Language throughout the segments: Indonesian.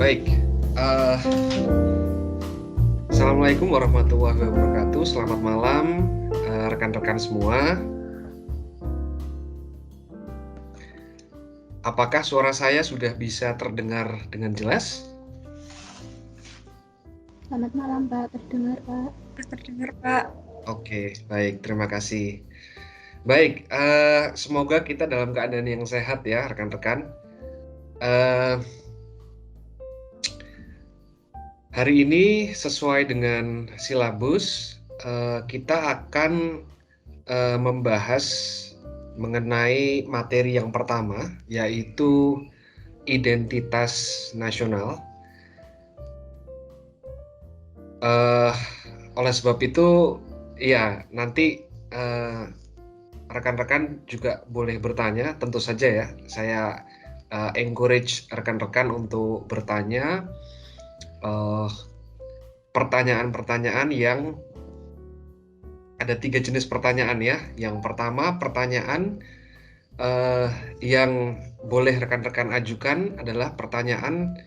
Baik, eh, Assalamualaikum warahmatullahi wabarakatuh. Selamat malam, rekan-rekan semua. Apakah suara saya sudah bisa terdengar dengan jelas? Selamat malam, Pak. Terdengar, Pak. Terdengar, Pak. Oke, baik. Terima kasih. Baik, semoga kita dalam keadaan yang sehat ya, rekan-rekan. Hari ini sesuai dengan silabus, kita akan membahas mengenai materi yang pertama, yaitu identitas nasional. Oleh sebab itu, ya nanti rekan-rekan juga boleh bertanya, tentu saja ya. Saya encourage rekan-rekan untuk bertanya pertanyaan-pertanyaan yang ada 3 jenis pertanyaan ya. Yang pertama, pertanyaan yang boleh rekan-rekan ajukan adalah pertanyaan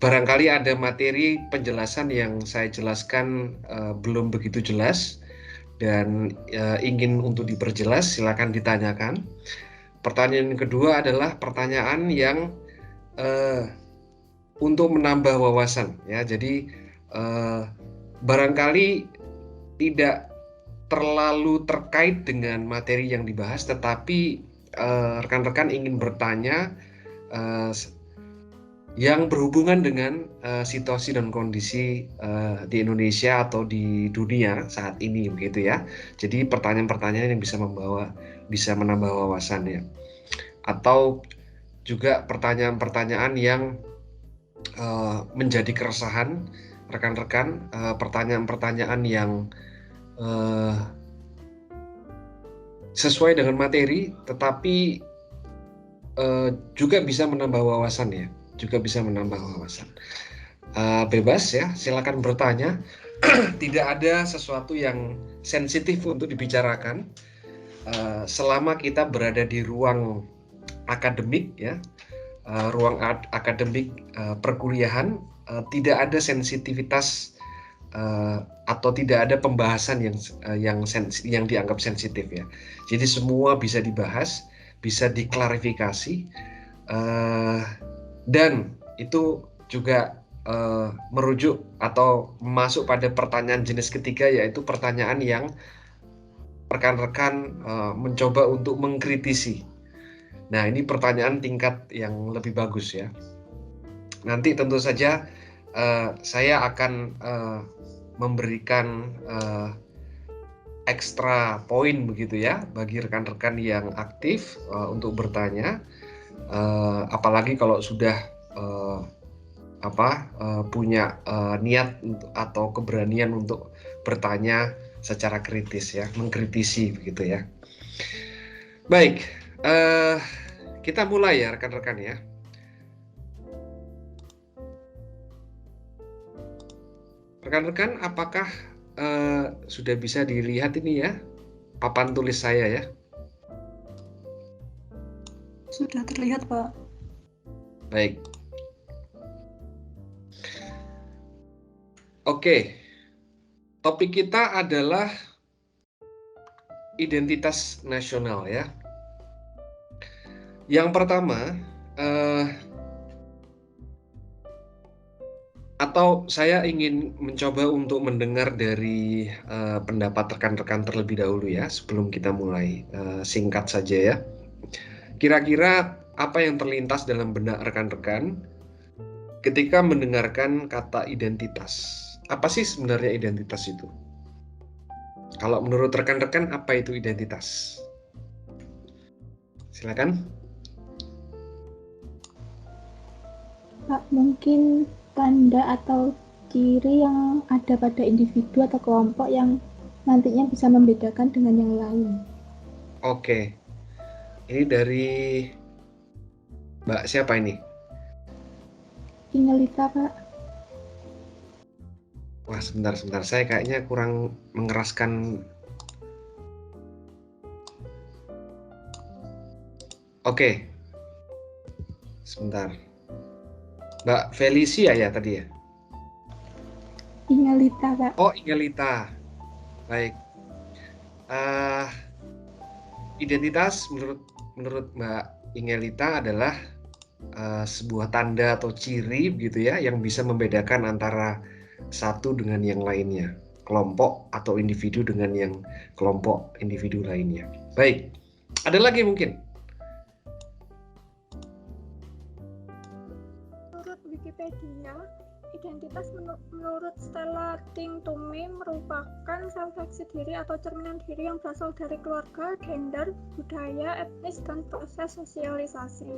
barangkali ada materi penjelasan yang saya jelaskan belum begitu jelas dan ingin untuk diperjelas, silakan ditanyakan. Pertanyaan yang kedua adalah pertanyaan yang untuk menambah wawasan ya. Jadi barangkali tidak terlalu terkait dengan materi yang dibahas, tetapi rekan-rekan ingin bertanya yang berhubungan dengan situasi dan kondisi di Indonesia atau di dunia saat ini, begitu ya. Jadi pertanyaan-pertanyaan yang bisa menambah wawasan ya. Atau juga pertanyaan-pertanyaan yang menjadi keresahan rekan-rekan, pertanyaan-pertanyaan yang sesuai dengan materi, tetapi juga bisa menambah wawasan ya, bebas ya, silakan bertanya. Tidak ada sesuatu yang sensitif untuk dibicarakan selama kita berada di ruang akademik ya, ruang akademik perkuliahan. Tidak ada sensitivitas atau tidak ada pembahasan yang dianggap sensitif ya. Jadi semua bisa dibahas, bisa diklarifikasi, dan itu juga merujuk atau masuk pada pertanyaan jenis ketiga, yaitu pertanyaan yang rekan-rekan mencoba untuk mengkritisi. Nah, ini pertanyaan tingkat yang lebih bagus ya. Nanti tentu saja saya akan memberikan ekstra poin begitu ya bagi rekan-rekan yang aktif untuk bertanya, apalagi kalau sudah punya niat atau keberanian untuk bertanya secara kritis ya, mengkritisi begitu ya. Baik, kita mulai ya rekan-rekan ya. Rekan-rekan, apakah sudah bisa dilihat ini ya, papan tulis saya ya? Sudah terlihat, Pak. Baik. Oke. Topik kita adalah identitas nasional ya. Yang pertama, atau saya ingin mencoba untuk mendengar dari pendapat rekan-rekan terlebih dahulu ya, sebelum kita mulai. Singkat saja ya. Kira-kira apa yang terlintas dalam benak rekan-rekan ketika mendengarkan kata identitas? Apa sih sebenarnya identitas itu? Kalau menurut rekan-rekan, apa itu identitas? Silakan. Pak, mungkin tanda atau ciri yang ada pada individu atau kelompok yang nantinya bisa membedakan dengan yang lain. Oke. Ini dari Mbak siapa ini? Ingelita, Pak. Wah, sebentar. Saya kayaknya kurang mengeraskan. Oke. Sebentar. Mbak Felicia ya tadi ya? Ingelita, Pak. Oh, Ingelita. Baik. Identitas menurut Mbak Ingelita adalah sebuah tanda atau ciri gitu ya yang bisa membedakan antara satu dengan yang lainnya, kelompok atau individu dengan yang kelompok individu lainnya. Baik, ada lagi mungkin? Menurut Wikipedia, identitas menurut Stella Ting-Tumey merupakan seleksi diri atau cerminan diri yang berasal dari keluarga, gender, budaya, etnis, dan proses sosialisasi.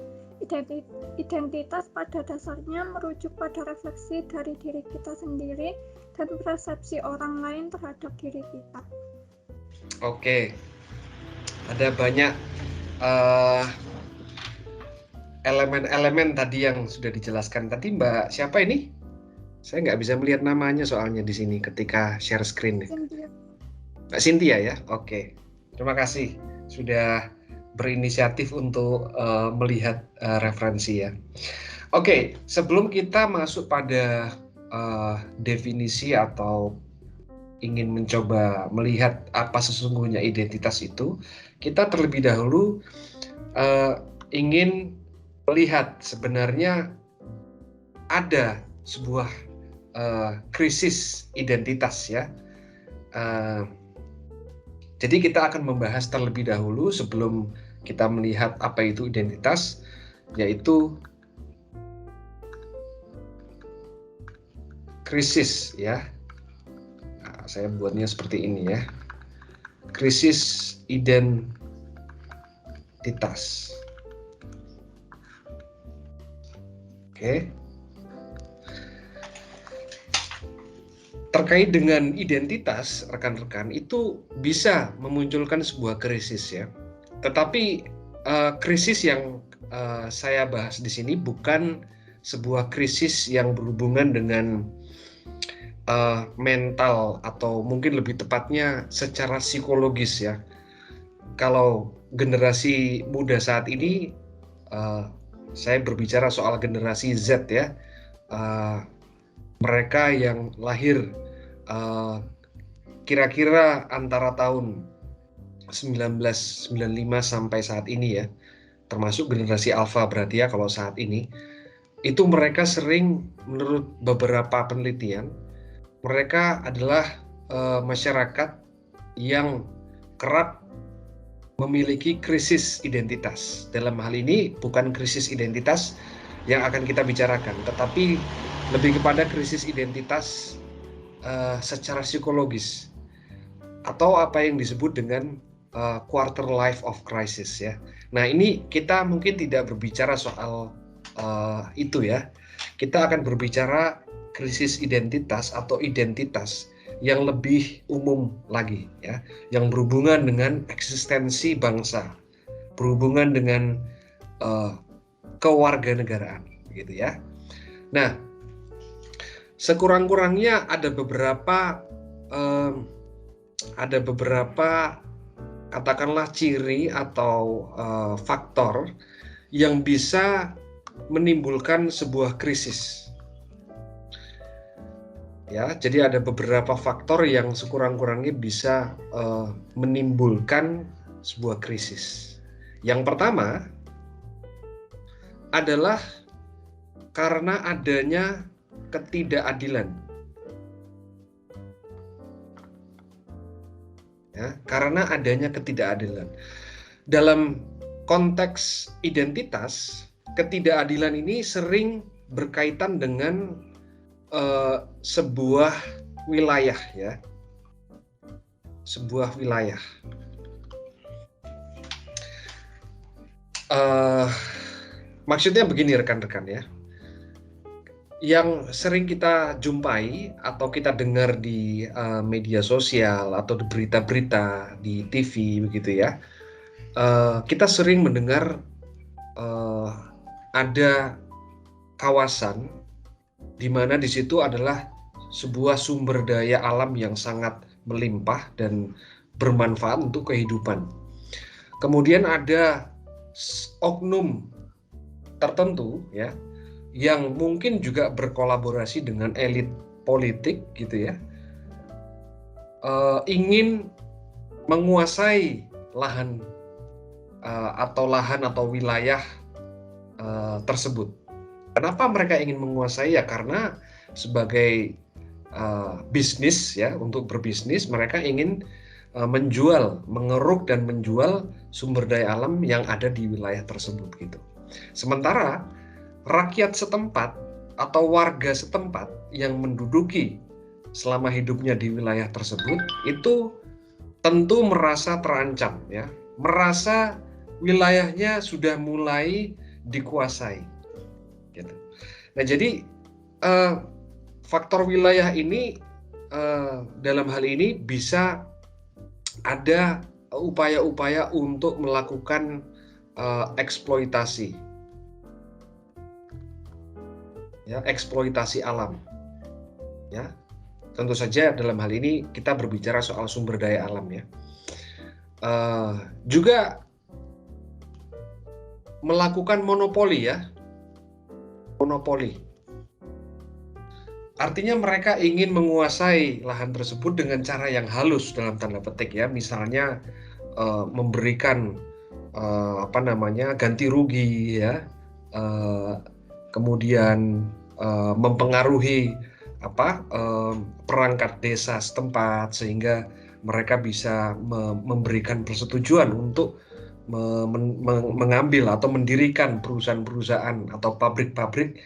Identitas pada dasarnya merujuk pada refleksi dari diri kita sendiri dan persepsi orang lain terhadap diri kita. Oke, ada banyak elemen-elemen tadi yang sudah dijelaskan. Tadi Mbak siapa ini? Saya nggak bisa melihat namanya soalnya di sini ketika share screen. Cynthia. Mbak Cynthia ya? Oke. Terima kasih sudah berinisiatif untuk melihat referensi ya. Oke, sebelum kita masuk pada definisi atau ingin mencoba melihat apa sesungguhnya identitas itu, kita terlebih dahulu ingin melihat sebenarnya ada sebuah krisis identitas ya. Jadi kita akan membahas terlebih dahulu sebelum kita melihat apa itu identitas, yaitu krisis ya. Nah, saya buatnya seperti ini ya. Krisis identitas. Oke. Terkait dengan identitas, rekan-rekan, itu bisa memunculkan sebuah krisis ya. Tetapi krisis yang saya bahas di sini bukan sebuah krisis yang berhubungan dengan mental atau mungkin lebih tepatnya secara psikologis ya. Kalau generasi muda saat ini, saya berbicara soal generasi Z ya. Mereka yang lahir kira-kira antara tahun 1995 sampai saat ini ya, termasuk generasi Alpha berarti ya kalau saat ini, itu mereka sering menurut beberapa penelitian, mereka adalah masyarakat yang kerap memiliki krisis identitas. Dalam hal ini bukan krisis identitas yang akan kita bicarakan, tetapi lebih kepada krisis identitas secara psikologis atau apa yang disebut dengan quarter life of crisis ya. Nah ini kita mungkin tidak berbicara soal itu ya. Kita akan berbicara krisis identitas atau identitas yang lebih umum lagi ya, yang berhubungan dengan eksistensi bangsa, berhubungan dengan kewarganegaraan gitu ya. Nah, sekurang-kurangnya ada beberapa katakanlah ciri atau faktor yang bisa menimbulkan sebuah krisis. Ya, jadi ada beberapa faktor yang sekurang-kurangnya bisa menimbulkan sebuah krisis. Yang pertama adalah karena adanya ketidakadilan. Ya, karena adanya ketidakadilan. Dalam konteks identitas, ketidakadilan ini sering berkaitan dengan sebuah wilayah ya. Sebuah wilayah. Maksudnya begini rekan-rekan ya. Yang sering kita jumpai atau kita dengar di media sosial atau di berita-berita di TV begitu ya, kita sering mendengar ada kawasan di mana di situ adalah sebuah sumber daya alam yang sangat melimpah dan bermanfaat untuk kehidupan. Kemudian ada oknum tertentu ya, yang mungkin juga berkolaborasi dengan elit politik gitu ya, ingin menguasai lahan atau wilayah tersebut. Kenapa mereka ingin menguasai? Ya karena sebagai bisnis ya, untuk berbisnis mereka ingin mengeruk dan menjual sumber daya alam yang ada di wilayah tersebut gitu. Sementara rakyat setempat atau warga setempat yang menduduki selama hidupnya di wilayah tersebut itu tentu merasa terancam ya, merasa wilayahnya sudah mulai dikuasai gitu. Nah, jadi faktor wilayah ini dalam hal ini bisa ada upaya-upaya untuk melakukan eksploitasi ya, eksploitasi alam ya. Tentu saja dalam hal ini kita berbicara soal sumber daya alam ya. Juga melakukan monopoli ya, monopoli. Artinya mereka ingin menguasai lahan tersebut dengan cara yang halus dalam tanda petik ya, misalnya memberikan ganti rugi ya, kemudian mempengaruhi perangkat desa setempat sehingga mereka bisa memberikan persetujuan untuk mengambil atau mendirikan perusahaan-perusahaan atau pabrik-pabrik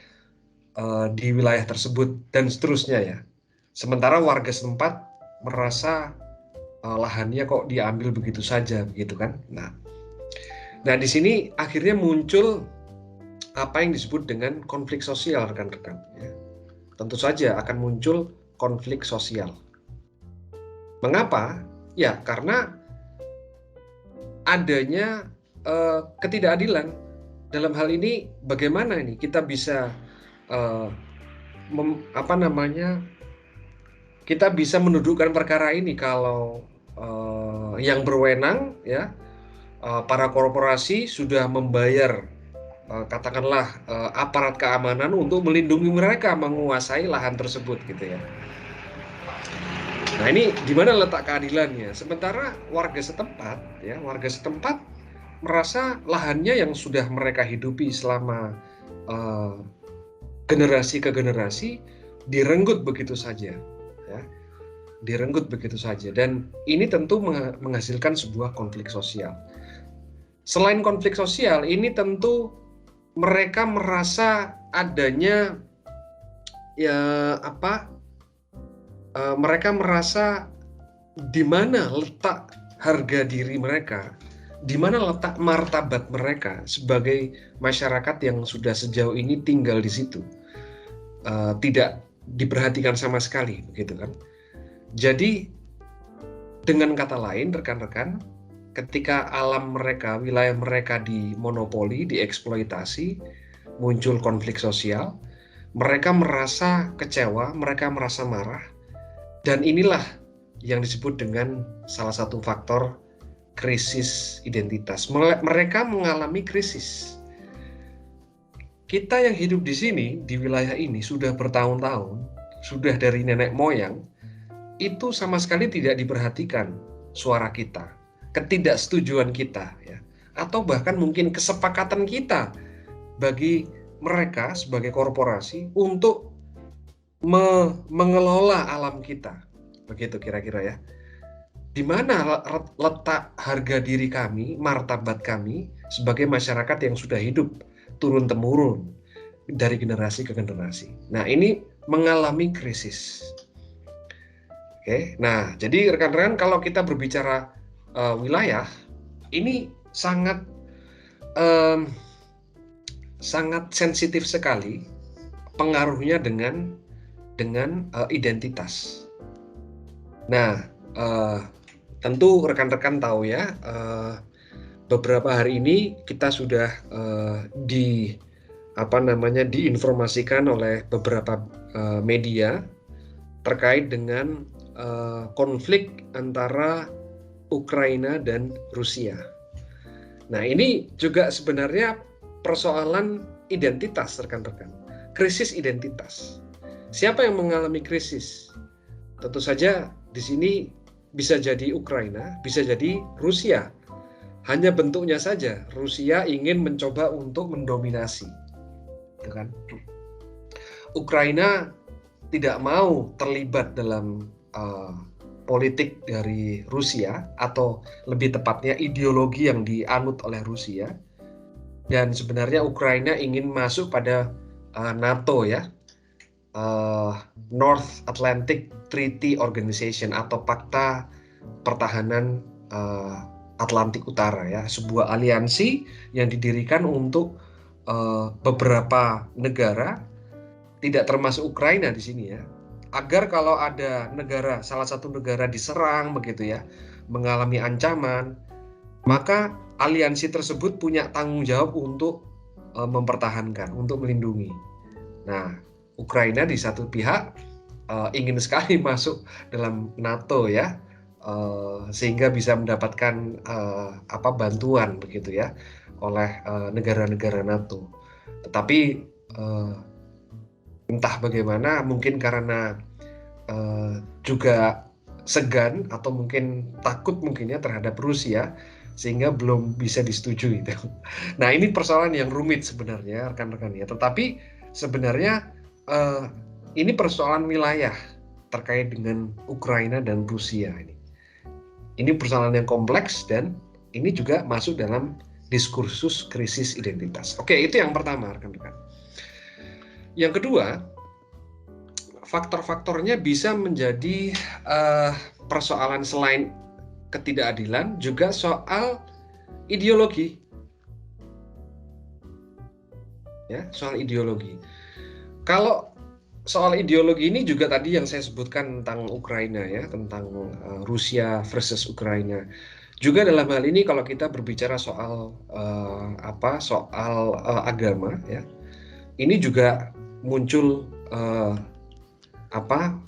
di wilayah tersebut dan seterusnya ya. Sementara warga setempat merasa lahannya kok diambil begitu saja begitu kan. Nah di sini akhirnya muncul apa yang disebut dengan konflik sosial rekan-rekan ya. Tentu saja akan muncul konflik sosial. Mengapa? Ya karena adanya ketidakadilan. Dalam hal ini bagaimana ini kita bisa kita bisa mendudukkan perkara ini kalau yang berwenang ya, para korporasi sudah membayar katakanlah aparat keamanan untuk melindungi mereka menguasai lahan tersebut gitu ya. Nah ini di mana letak keadilannya? Sementara warga setempat merasa lahannya yang sudah mereka hidupi selama generasi ke generasi direnggut begitu saja ya. Direnggut begitu saja, dan ini tentu menghasilkan sebuah konflik sosial. Selain konflik sosial, ini tentu mereka merasa adanya mereka merasa di mana letak harga diri mereka, di mana letak martabat mereka sebagai masyarakat yang sudah sejauh ini tinggal di situ, tidak diperhatikan sama sekali, begitu kan? Jadi dengan kata lain, rekan-rekan, ketika alam mereka, wilayah mereka dimonopoli, dieksploitasi, muncul konflik sosial, mereka merasa kecewa, mereka merasa marah, dan inilah yang disebut dengan salah satu faktor krisis identitas. Mereka mengalami krisis. Kita yang hidup di sini, di wilayah ini sudah bertahun-tahun, sudah dari nenek moyang, itu sama sekali tidak diperhatikan suara kita, ketidaksetujuan kita ya, atau bahkan mungkin kesepakatan kita bagi mereka sebagai korporasi untuk mengelola alam kita, begitu kira-kira ya. Di mana letak harga diri kami, martabat kami sebagai masyarakat yang sudah hidup turun-temurun dari generasi ke generasi. Nah ini mengalami krisis. Oke, nah jadi rekan-rekan kalau kita berbicara wilayah, ini sangat sensitif sekali pengaruhnya dengan identitas. Nah, tentu rekan-rekan tahu ya, beberapa hari ini kita sudah diinformasikan oleh beberapa media terkait dengan konflik antara Ukraina dan Rusia. Nah, ini juga sebenarnya persoalan identitas rekan-rekan. krisis identitas. Siapa yang mengalami krisis? Tentu saja di sini bisa jadi Ukraina, bisa jadi Rusia. Hanya bentuknya saja, Rusia ingin mencoba untuk mendominasi. Gitu kan? Ukraina tidak mau terlibat dalam politik dari Rusia, atau lebih tepatnya ideologi yang dianut oleh Rusia. Dan sebenarnya Ukraina ingin masuk pada NATO ya, North Atlantic Treaty Organization atau Pakta Pertahanan Atlantik Utara ya, sebuah aliansi yang didirikan untuk beberapa negara, tidak termasuk Ukraina di sini ya, agar kalau ada negara, salah satu negara diserang begitu ya, mengalami ancaman, maka aliansi tersebut punya tanggung jawab untuk mempertahankan, untuk melindungi. Nah, Ukraina di satu pihak ingin sekali masuk dalam NATO ya, sehingga bisa mendapatkan bantuan begitu ya oleh negara-negara NATO. Tetapi entah bagaimana, mungkin karena juga segan atau mungkin takut mungkin ya terhadap Rusia, sehingga belum bisa disetujui. Nah, ini persoalan yang rumit sebenarnya rekan-rekan ya. Tetapi sebenarnya ini persoalan wilayah terkait dengan Ukraina dan Rusia ini. Ini persoalan yang kompleks dan ini juga masuk dalam diskursus krisis identitas. Oke, itu yang pertama rekan-rekan. Yang kedua, faktor-faktornya bisa menjadi persoalan selain ketidakadilan, juga soal ideologi. Ya, soal ideologi. Kalau soal ideologi ini juga tadi yang saya sebutkan tentang Ukraina ya, tentang Rusia versus Ukraina. Juga dalam hal ini kalau kita berbicara soal agama ya, ini juga muncul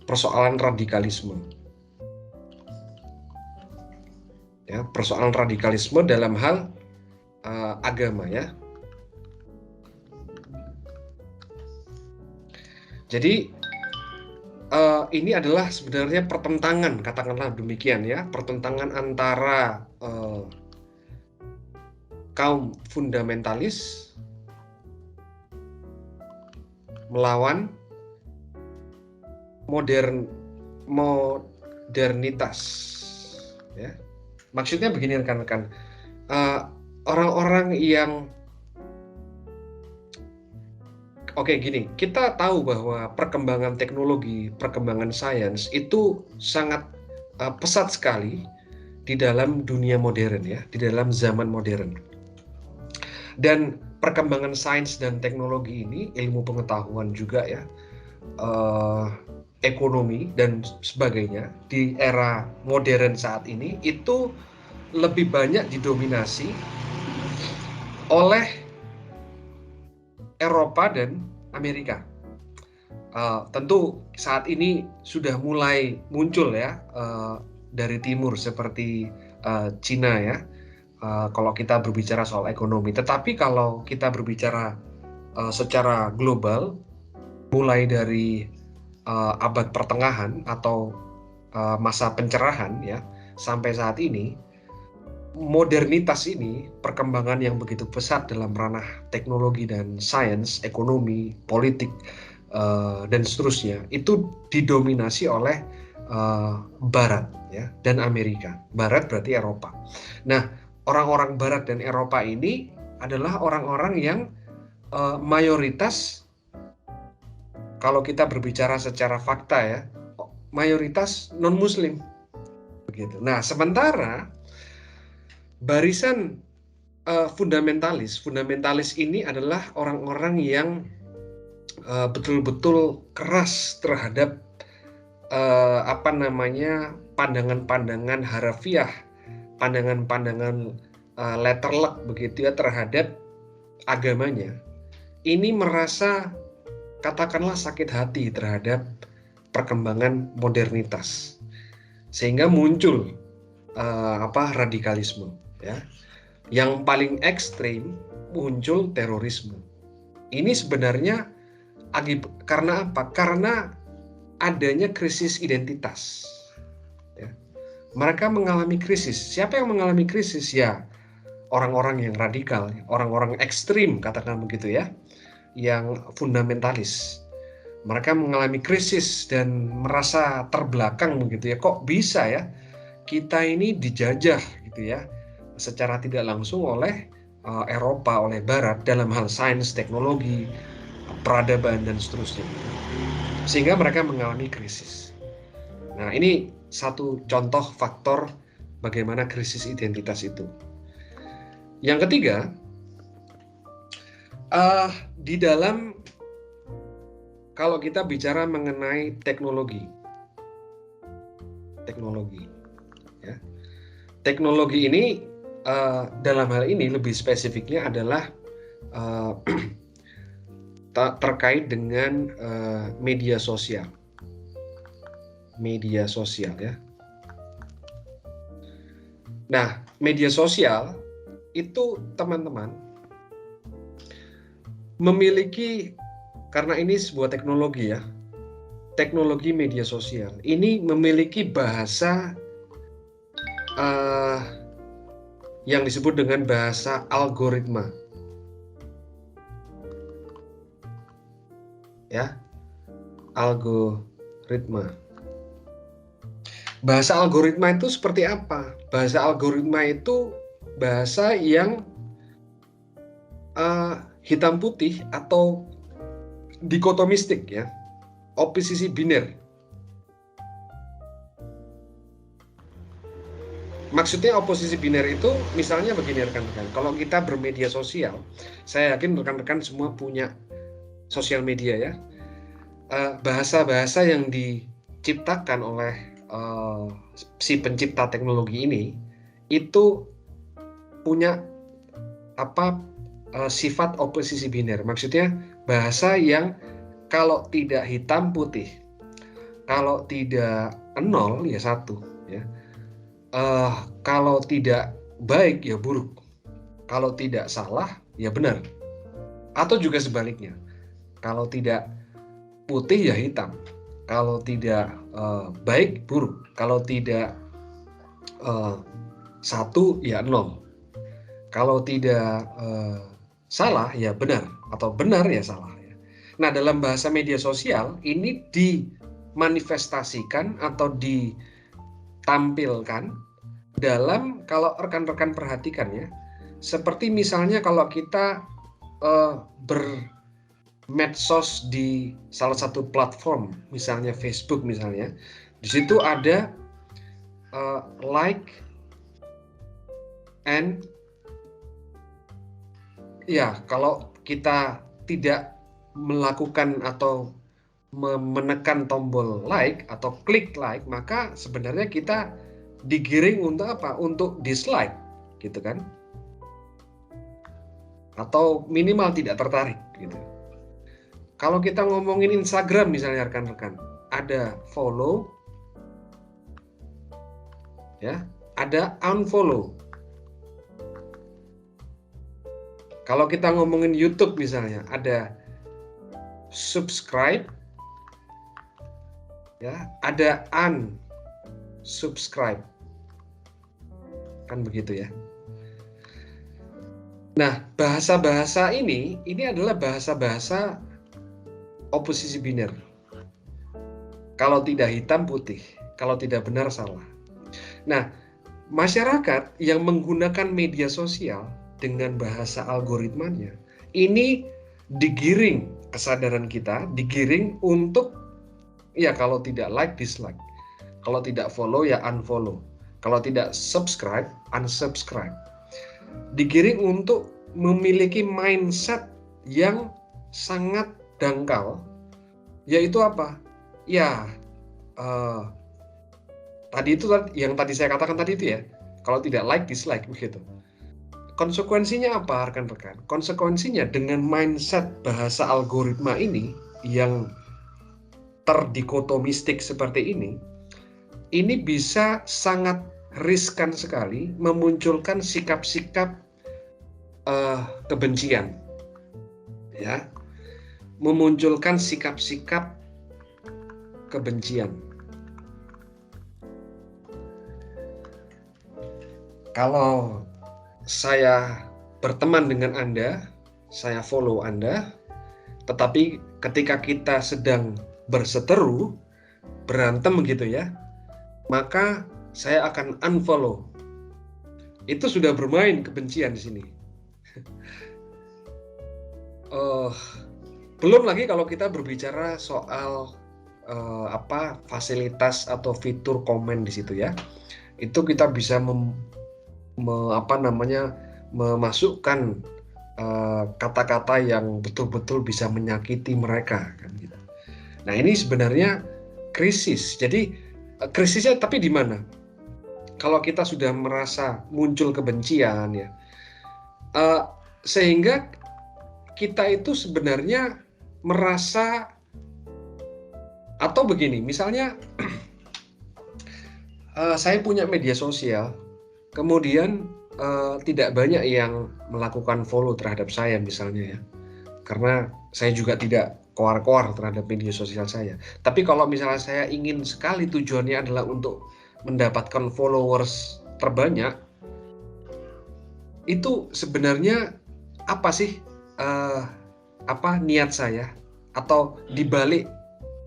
persoalan radikalisme. Ya, persoalan radikalisme dalam hal agama ya. Jadi ini adalah sebenarnya pertentangan, katakanlah demikian ya, pertentangan antara kaum fundamentalis melawan modernitas ya. Maksudnya begini rekan-rekan, orang-orang yang gini, kita tahu bahwa perkembangan teknologi, perkembangan sains itu sangat pesat sekali di dalam dunia modern ya, di dalam zaman modern. Dan perkembangan sains dan teknologi ini, ilmu pengetahuan juga ya, ekonomi dan sebagainya di era modern saat ini itu lebih banyak didominasi oleh Eropa dan Amerika. Tentu saat ini sudah mulai muncul ya dari timur seperti Cina ya, kalau kita berbicara soal ekonomi. Tetapi kalau kita berbicara secara global, mulai dari abad pertengahan atau masa pencerahan ya sampai saat ini, modernitas ini, perkembangan yang begitu pesat dalam ranah teknologi dan sains, ekonomi, politik, dan seterusnya, itu didominasi oleh Barat ya, dan Amerika. Barat berarti Eropa. Nah, orang-orang Barat dan Eropa ini adalah orang-orang yang mayoritas, kalau kita berbicara secara fakta ya, mayoritas non-Muslim. Begitu. Nah, sementara barisan fundamentalis ini adalah orang-orang yang betul-betul keras terhadap pandangan-pandangan harafiah, pandangan-pandangan letterluck begitu ya terhadap agamanya. Ini merasa katakanlah sakit hati terhadap perkembangan modernitas, sehingga muncul radikalisme. Ya, yang paling ekstrim muncul terorisme. Ini sebenarnya Karena apa? Karena adanya krisis identitas. Ya. Mereka mengalami krisis. Siapa yang mengalami krisis? Ya, orang-orang yang radikal, orang-orang ekstrim, katakan begitu ya, yang fundamentalis. Mereka mengalami krisis dan merasa terbelakang begitu ya. Kok bisa ya kita ini dijajah gitu ya, secara tidak langsung oleh Eropa, oleh Barat dalam hal sains, teknologi, peradaban dan seterusnya. Sehingga mereka mengalami krisis. Nah, ini satu contoh faktor bagaimana krisis identitas itu. Yang ketiga, di dalam kalau kita bicara mengenai teknologi, ya, teknologi ini dalam hal ini lebih spesifiknya adalah terkait dengan media sosial ya. Nah, media sosial itu teman-teman memiliki, karena ini sebuah teknologi ya, teknologi media sosial ini memiliki bahasa yang disebut dengan bahasa algoritma. Ya, algoritma. Bahasa algoritma itu seperti apa? Bahasa algoritma itu bahasa yang hitam putih atau dikotomistik ya, oposisi biner. Maksudnya oposisi biner itu misalnya begini rekan-rekan, kalau kita bermedia sosial, saya yakin rekan-rekan semua punya sosial media ya. Bahasa-bahasa yang diciptakan oleh si pencipta teknologi ini itu punya sifat oposisi biner. Maksudnya bahasa yang kalau tidak hitam putih, kalau tidak 0 ya 1 ya. Kalau tidak baik ya buruk, kalau tidak salah ya benar, atau juga sebaliknya, kalau tidak putih ya hitam, kalau tidak baik buruk, kalau tidak 1 ya 0, kalau tidak salah ya benar, atau benar ya salah ya. Nah, dalam bahasa media sosial ini dimanifestasikan atau ditampilkan dalam, kalau rekan-rekan perhatikan ya, seperti misalnya kalau kita bermedsos di salah satu platform, misalnya Facebook misalnya, di situ ada like and ya, kalau kita tidak melakukan atau menekan tombol like atau klik like, maka sebenarnya kita digiring untuk apa? Untuk dislike, gitu kan? Atau minimal tidak tertarik, gitu. Kalau kita ngomongin Instagram misalnya rekan-rekan, ada follow, ya, ada unfollow. Kalau kita ngomongin YouTube misalnya, ada subscribe, ya, ada unsubscribe, kan begitu ya. Nah, bahasa-bahasa ini adalah bahasa-bahasa oposisi biner. Kalau tidak hitam putih, kalau tidak benar salah. Nah, masyarakat yang menggunakan media sosial dengan bahasa algoritmanya, ini digiring, kesadaran kita digiring untuk, ya, kalau tidak like, dislike. Kalau tidak follow, ya unfollow. Kalau tidak subscribe, unsubscribe. Digiring untuk memiliki mindset yang sangat dangkal, yaitu apa? Ya, tadi itu yang tadi saya katakan tadi itu ya, kalau tidak like, dislike, begitu. Konsekuensinya apa rekan-rekan? Konsekuensinya dengan mindset bahasa algoritma ini yang terdikotomistik seperti ini bisa sangat riskan sekali memunculkan sikap-sikap kebencian, ya. memunculkan sikap-sikap kebencian. Kalau saya berteman dengan Anda, saya follow Anda, tetapi ketika kita sedang berseteru, berantem gitu ya, maka saya akan unfollow. Itu sudah bermain kebencian di sini. Belum lagi kalau kita berbicara soal fasilitas atau fitur komen di situ ya. Itu kita bisa memasukkan kata-kata yang betul-betul bisa menyakiti mereka kan gitu. Nah, ini sebenarnya krisis. Jadi krisisnya tapi di mana? Kalau kita sudah merasa muncul kebencian ya, sehingga kita itu sebenarnya merasa, atau begini, misalnya saya punya media sosial, kemudian tidak banyak yang melakukan follow terhadap saya misalnya ya, karena saya juga tidak koar-koar terhadap media sosial saya. Tapi kalau misalnya saya ingin sekali tujuannya adalah untuk mendapatkan followers terbanyak, itu sebenarnya apa sih niat saya, atau dibalik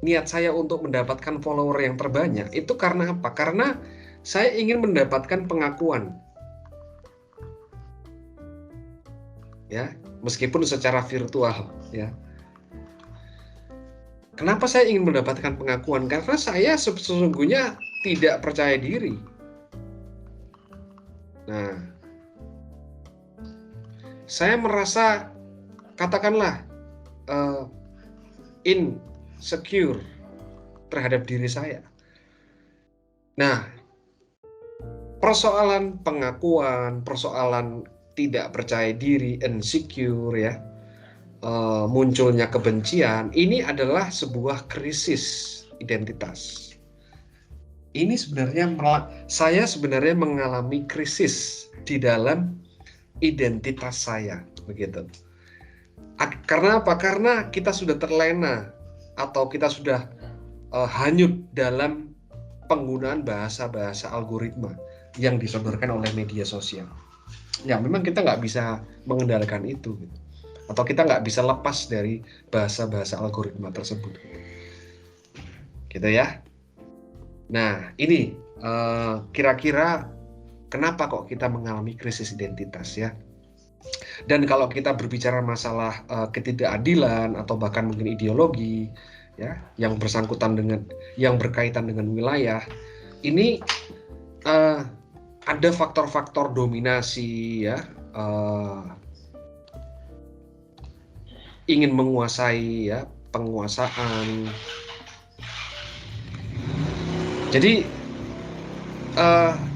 niat saya untuk mendapatkan follower yang terbanyak itu karena apa? Karena saya ingin mendapatkan pengakuan, ya, meskipun secara virtual, ya. Kenapa saya ingin mendapatkan pengakuan? Karena saya sesungguhnya tidak percaya diri. Nah, saya merasa, katakanlah, insecure terhadap diri saya. Nah, persoalan pengakuan, persoalan tidak percaya diri, insecure ya, munculnya kebencian, ini adalah sebuah krisis identitas. Ini sebenarnya saya sebenarnya mengalami krisis di dalam identitas saya, begitu. Karena apa? Karena kita sudah terlena atau kita sudah hanyut dalam penggunaan bahasa-bahasa algoritma yang disodorkan oleh media sosial. Ya, memang kita nggak bisa mengendalikan itu, gitu. Atau kita nggak bisa lepas dari bahasa-bahasa algoritma tersebut, gitu ya. Nah, ini kira-kira kenapa kok kita mengalami krisis identitas ya. Dan kalau kita berbicara masalah ketidakadilan atau bahkan mungkin ideologi ya, yang bersangkutan dengan, yang berkaitan dengan wilayah, ini ada faktor-faktor dominasi ya, ingin menguasai ya, penguasaan. Jadi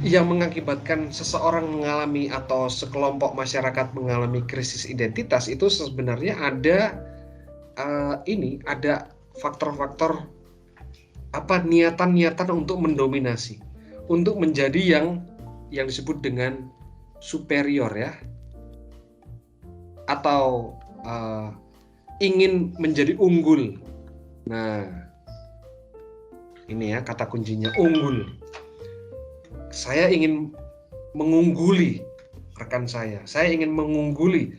yang mengakibatkan seseorang mengalami atau sekelompok masyarakat mengalami krisis identitas itu sebenarnya ada ada faktor-faktor niatan-niatan untuk mendominasi, untuk menjadi yang disebut dengan superior ya, atau ingin menjadi unggul. Nah, ini ya kata kuncinya, unggul. Saya ingin mengungguli rekan saya ingin mengungguli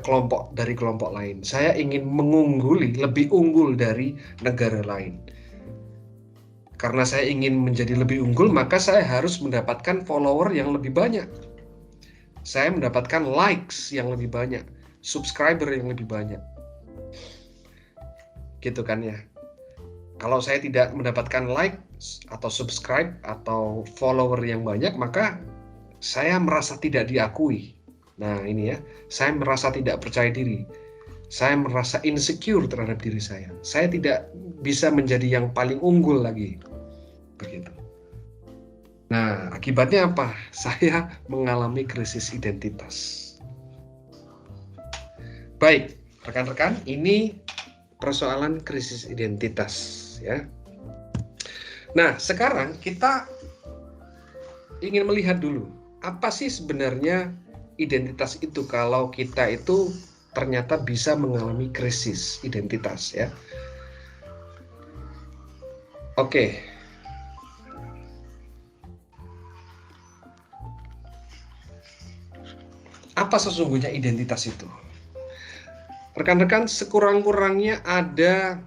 kelompok dari kelompok lain. Saya ingin mengungguli, lebih unggul dari negara lain. Karena saya ingin menjadi lebih unggul, maka saya harus mendapatkan follower yang lebih banyak. Saya mendapatkan likes yang lebih banyak, subscriber yang lebih banyak. Gitu kan ya. Kalau saya tidak mendapatkan like atau subscribe atau follower yang banyak, maka saya merasa tidak diakui. Nah, ini ya, saya merasa tidak percaya diri. Saya merasa insecure terhadap diri saya. Saya tidak bisa menjadi yang paling unggul lagi. Begitu. Nah, akibatnya apa? Saya mengalami krisis identitas. Baik, rekan-rekan, ini persoalan krisis identitas ya. Nah, sekarang kita ingin melihat dulu apa sih sebenarnya identitas itu kalau kita itu ternyata bisa mengalami krisis identitas ya. Oke. Apa sesungguhnya identitas itu? Rekan-rekan, sekurang-kurangnya ada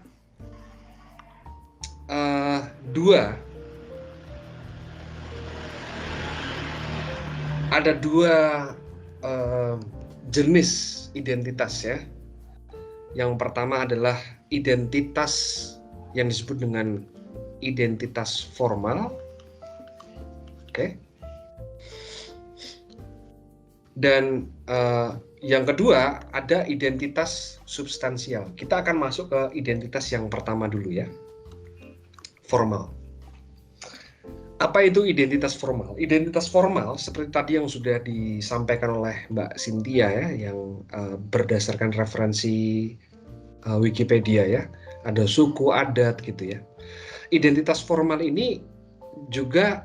dua jenis identitas ya. Yang pertama adalah identitas yang disebut dengan identitas formal. Oke. Dan yang kedua ada identitas substansial. Kita akan masuk ke identitas yang pertama dulu ya, formal. Apa itu identitas formal? Identitas formal seperti tadi yang sudah disampaikan oleh Mbak Cynthia ya, yang berdasarkan referensi Wikipedia ya, ada suku, adat gitu ya. Identitas formal ini juga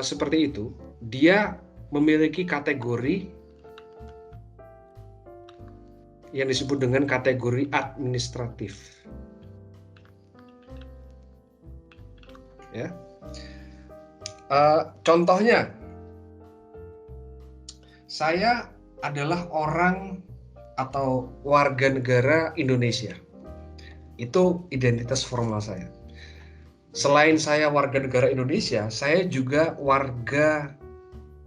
seperti itu, dia memiliki kategori yang disebut dengan kategori administratif. Ya. Contohnya, saya adalah orang atau warga negara Indonesia. Itu identitas formal saya. Selain saya warga negara Indonesia, saya juga warga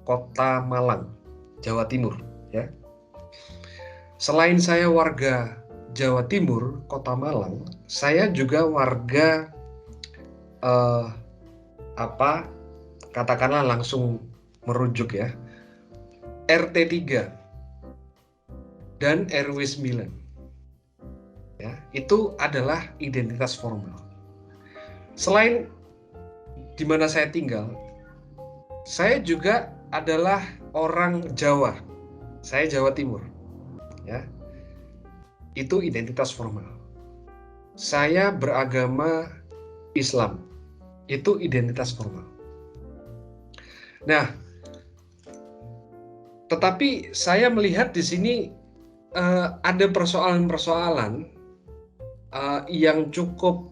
Kota Malang, Jawa Timur. Ya. Selain saya warga Jawa Timur, Kota Malang, saya juga warga katakanlah langsung merujuk ya, RT 3 dan RW 9. Ya, itu adalah identitas formal. Selain di mana saya tinggal, saya juga adalah orang Jawa. Saya Jawa Timur. Ya, itu identitas formal. Saya beragama Islam, itu identitas formal. Nah, tetapi saya melihat di sini ada persoalan-persoalan yang cukup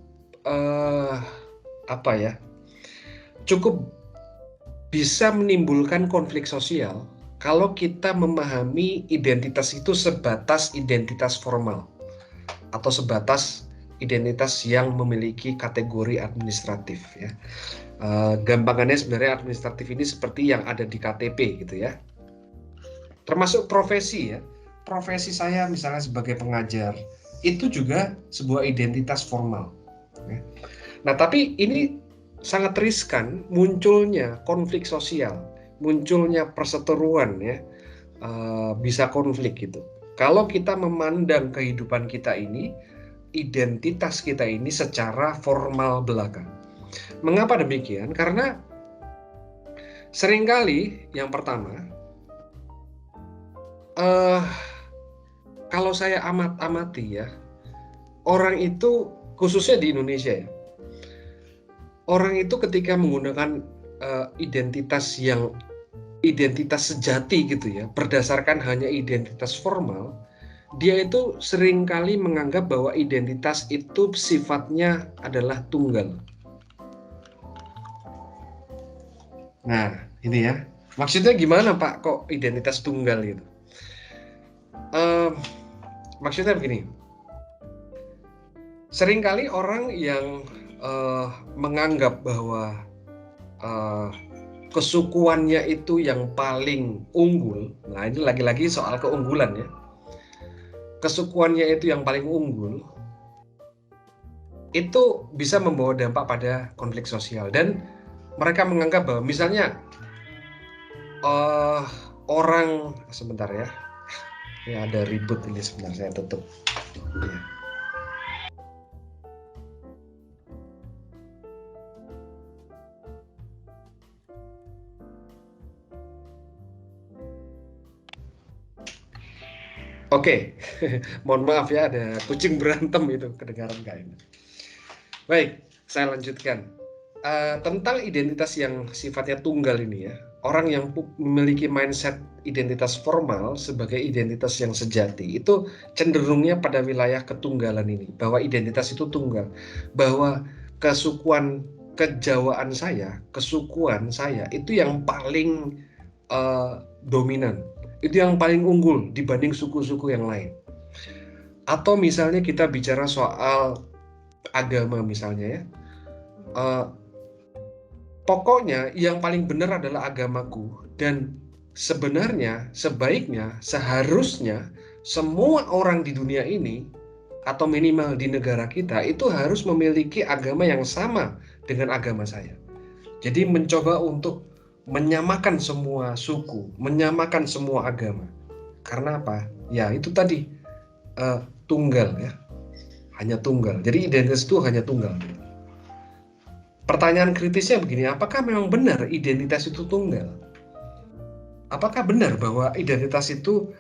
cukup bisa menimbulkan konflik sosial kalau kita memahami identitas itu sebatas identitas formal atau sebatas identitas yang memiliki kategori administratif ya. Gampangannya sebenarnya administratif ini seperti yang ada di KTP gitu ya. Termasuk profesi ya. Profesi saya misalnya sebagai pengajar itu juga sebuah identitas formal. Ya. Nah, tapi ini sangat riskan munculnya konflik sosial, munculnya perseteruan ya, bisa konflik gitu. Kalau kita memandang kehidupan kita ini, identitas kita ini secara formal belaka. Mengapa demikian? Karena seringkali yang pertama, kalau saya amati ya, orang itu khususnya di Indonesia ya, orang itu ketika menggunakan identitas sejati gitu ya, berdasarkan hanya identitas formal, dia itu seringkali menganggap bahwa identitas itu sifatnya adalah tunggal. Nah, ini ya. Maksudnya gimana Pak, kok identitas tunggal gitu? Maksudnya begini. Seringkali orang yang menganggap bahwa kesukuannya itu yang paling unggul. Nah, ini lagi-lagi soal keunggulan ya. Kesukuannya itu yang paling unggul, itu bisa membawa dampak pada konflik sosial. Dan mereka menganggap bahwa misalnya orang, sebentar ya, ini ada ribut ini sebentar, saya tutup ya. Oke, mohon maaf ya, ada kucing berantem itu, kedengaran nggak enak. Baik, saya lanjutkan. Tentang identitas yang sifatnya tunggal ini ya, orang yang memiliki mindset identitas formal sebagai identitas yang sejati itu cenderungnya pada wilayah ketunggalan ini, bahwa identitas itu tunggal, bahwa kejawaan saya, kesukuan saya itu yang paling dominan, itu yang paling unggul dibanding suku-suku yang lain. Atau misalnya kita bicara soal agama misalnya ya, pokoknya yang paling benar adalah agamaku, dan sebenarnya, sebaiknya, seharusnya semua orang di dunia ini atau minimal di negara kita itu harus memiliki agama yang sama dengan agama saya. Jadi mencoba untuk menyamakan semua suku, menyamakan semua agama. Karena apa? Ya itu tadi, tunggal ya, hanya tunggal. Jadi identitas itu hanya tunggal. Pertanyaan kritisnya begini, apakah memang benar identitas itu tunggal? Apakah benar bahwa identitas itu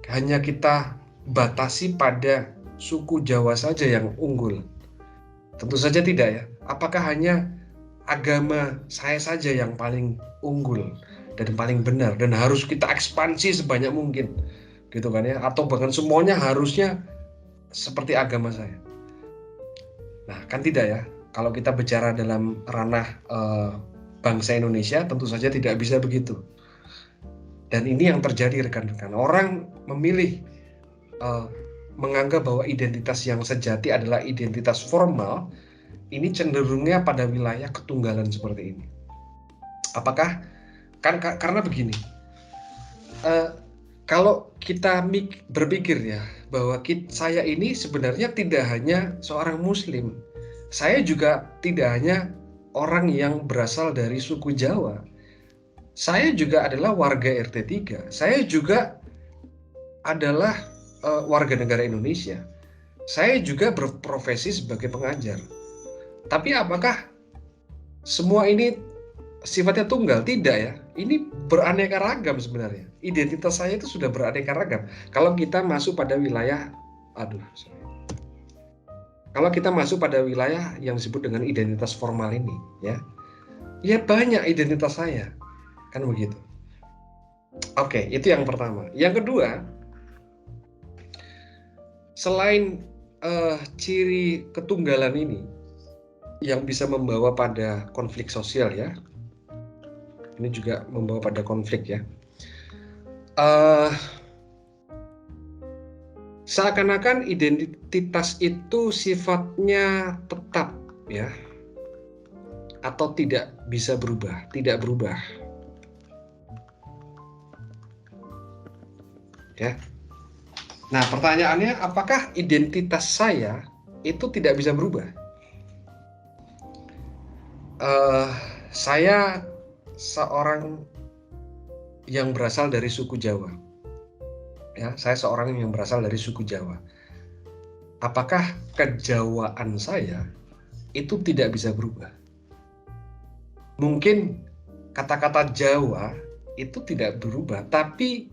hanya kita batasi pada suku Jawa saja yang unggul? Tentu saja tidak ya. Apakah hanya agama saya saja yang paling unggul dan paling benar dan harus kita ekspansi sebanyak mungkin, gitu kan ya? Atau bahkan semuanya harusnya seperti agama saya? Nah, kan tidak ya. Kalau kita bicara dalam ranah bangsa Indonesia, tentu saja tidak bisa begitu. Dan ini yang terjadi rekan-rekan. Orang memilih menganggap bahwa identitas yang sejati adalah identitas formal, ini cenderungnya pada wilayah ketunggalan seperti ini. Apakah? Karena begini, kalau kita berpikir ya, bahwa saya ini sebenarnya tidak hanya seorang Muslim, saya juga tidak hanya orang yang berasal dari suku Jawa. Saya juga adalah warga RT 3. Saya juga adalah warga negara Indonesia. Saya juga berprofesi sebagai pengajar. Tapi apakah semua ini sifatnya tunggal? Tidak ya. Ini beraneka ragam sebenarnya. Identitas saya itu sudah beraneka ragam. Kalau kita masuk pada wilayah, kalau kita masuk pada wilayah yang disebut dengan identitas formal ini, ya banyak identitas saya, kan begitu. Oke, itu yang pertama. Yang kedua, selain ciri ketunggalan ini yang bisa membawa pada konflik sosial ya, ini juga membawa pada konflik ya. Seakan-akan identitas itu sifatnya tetap ya, atau tidak bisa berubah, tidak berubah. Ya. Nah, pertanyaannya, apakah identitas saya itu tidak bisa berubah? Saya seorang yang berasal dari suku Jawa. Ya, saya seorang yang berasal dari suku Jawa. Apakah kejawaan saya itu tidak bisa berubah? Mungkin kata-kata Jawa itu tidak berubah, tapi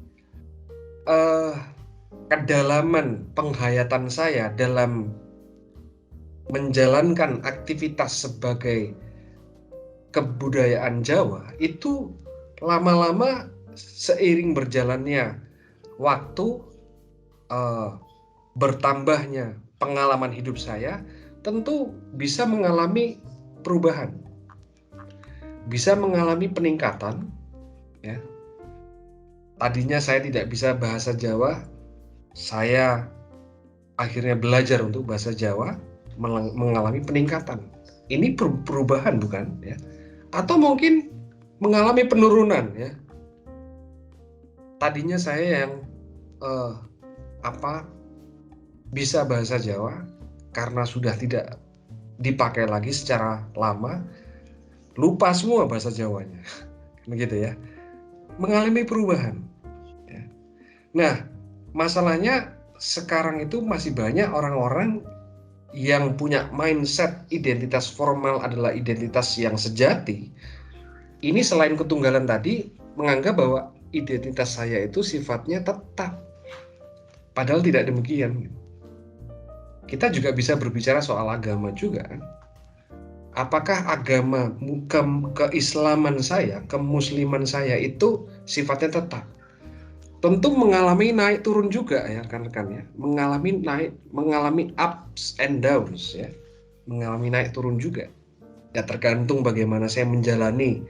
kedalaman penghayatan saya dalam menjalankan aktivitas sebagai kebudayaan Jawa itu lama-lama seiring berjalannya waktu, bertambahnya pengalaman hidup saya, tentu bisa mengalami perubahan, bisa mengalami peningkatan. Ya. Tadinya saya tidak bisa bahasa Jawa, saya akhirnya belajar untuk bahasa Jawa, mengalami peningkatan. Ini perubahan bukan? Ya. Atau mungkin mengalami penurunan ya. Tadinya saya yang bisa bahasa Jawa, karena sudah tidak dipakai lagi secara lama, lupa semua bahasa Jawanya, begitu ya, mengalami perubahan. Ya. Nah, masalahnya sekarang itu masih banyak orang-orang yang punya mindset identitas formal adalah identitas yang sejati. Ini selain ketunggalan tadi, menganggap bahwa identitas saya itu sifatnya tetap. Padahal tidak demikian. Kita juga bisa berbicara soal agama juga kan. apakah agama keislaman saya, kemusliman saya itu sifatnya tetap? Tentu mengalami naik turun juga ya rekan-rekan ya, mengalami ups and downs ya, mengalami naik turun juga. Ya tergantung bagaimana saya menjalani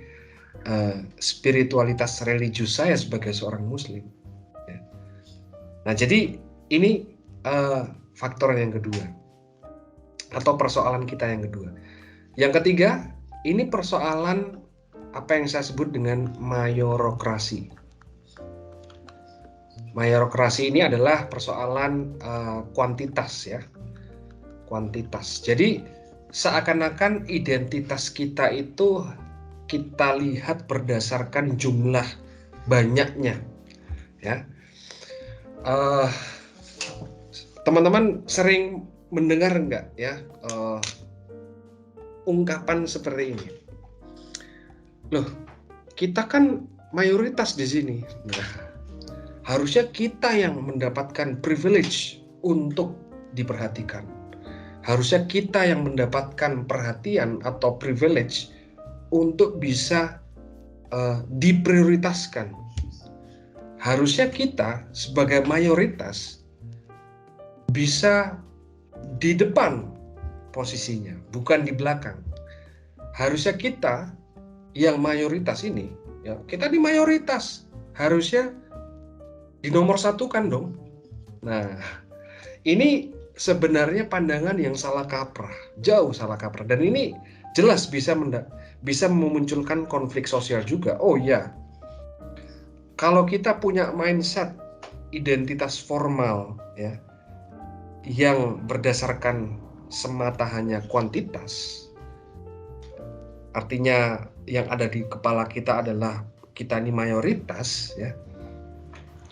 spiritualitas religius saya sebagai seorang muslim. Ya. Nah jadi ini faktor yang kedua atau persoalan kita yang kedua. Yang ketiga, ini persoalan apa yang saya sebut dengan mayorokrasi. Mayorokrasi ini adalah persoalan kuantitas ya, kuantitas. Jadi seakan-akan identitas kita itu kita lihat berdasarkan jumlah banyaknya, ya. Teman-teman sering mendengar enggak ya ungkapan seperti ini? Loh, kita kan mayoritas di sini. Nah, harusnya kita yang mendapatkan privilege untuk diperhatikan. Harusnya kita yang mendapatkan perhatian atau privilege untuk bisa diprioritaskan. Harusnya kita sebagai mayoritas bisa di depan posisinya, bukan di belakang. Harusnya kita yang mayoritas ini, ya kita di mayoritas, harusnya di nomor satu kan dong. Nah, ini sebenarnya pandangan yang salah kaprah, jauh salah kaprah, dan ini jelas bisa memunculkan konflik sosial juga. Oh ya, kalau kita punya mindset identitas formal ya, yang berdasarkan semata hanya kuantitas, artinya yang ada di kepala kita adalah kita ini mayoritas ya.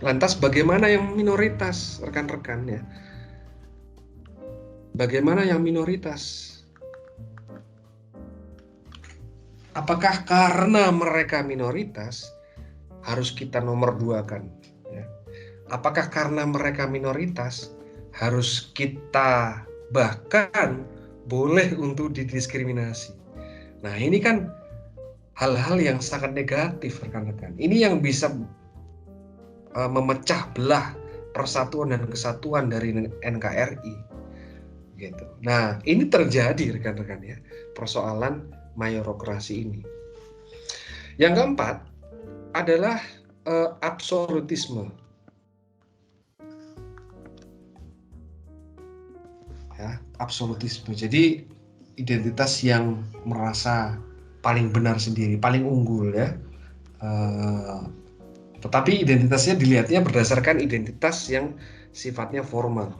Lantas bagaimana yang minoritas, rekan-rekan ya? Bagaimana yang minoritas? Apakah karena mereka minoritas harus kita nomor duakan? Ya? Apakah karena mereka minoritas harus kita bahkan boleh untuk didiskriminasi? Nah ini kan hal-hal yang sangat negatif rekan-rekan. Ini yang bisa memecah belah persatuan dan kesatuan dari NKRI gitu. Nah ini terjadi rekan-rekan ya, persoalan mayorokrasi ini. Yang keempat adalah absolutisme ya, absolutisme. Jadi identitas yang merasa paling benar sendiri, paling unggul ya. Tetapi identitasnya dilihatnya berdasarkan identitas yang sifatnya formal.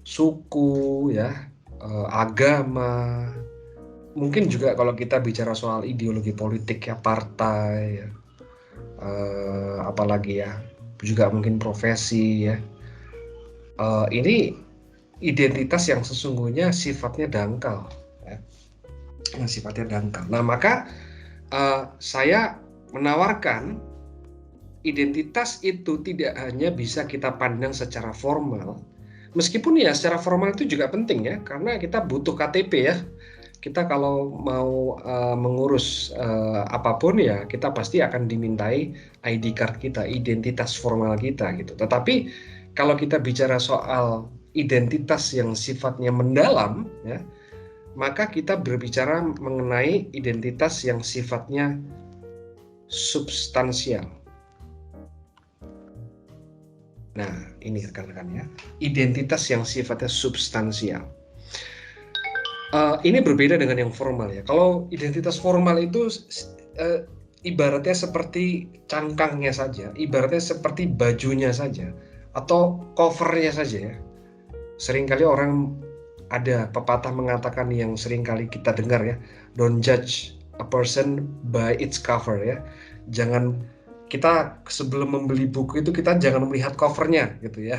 Suku ya, agama, mungkin juga kalau kita bicara soal ideologi politik ya, partai ya, apalagi ya, juga mungkin profesi ya. Ini identitas yang sesungguhnya sifatnya dangkal ya. Yang sifatnya dangkal. Nah, maka saya menawarkan identitas itu tidak hanya bisa kita pandang secara formal, meskipun ya secara formal itu juga penting ya, karena kita butuh KTP ya. Kita kalau mau mengurus apapun ya, kita pasti akan dimintai ID card kita, identitas formal kita gitu. Tetapi kalau kita bicara soal identitas yang sifatnya mendalam ya, maka kita berbicara mengenai identitas yang sifatnya substansial. Nah, ini rekan-rekan ya, identitas yang sifatnya substansial. Ini berbeda dengan yang formal ya. Kalau identitas formal itu ibaratnya seperti cangkangnya saja, ibaratnya seperti bajunya saja, atau covernya saja ya. Seringkali orang ada pepatah mengatakan yang seringkali kita dengar ya, don't judge a person by its cover ya. Jangan, kita sebelum membeli buku itu kita jangan melihat covernya gitu ya.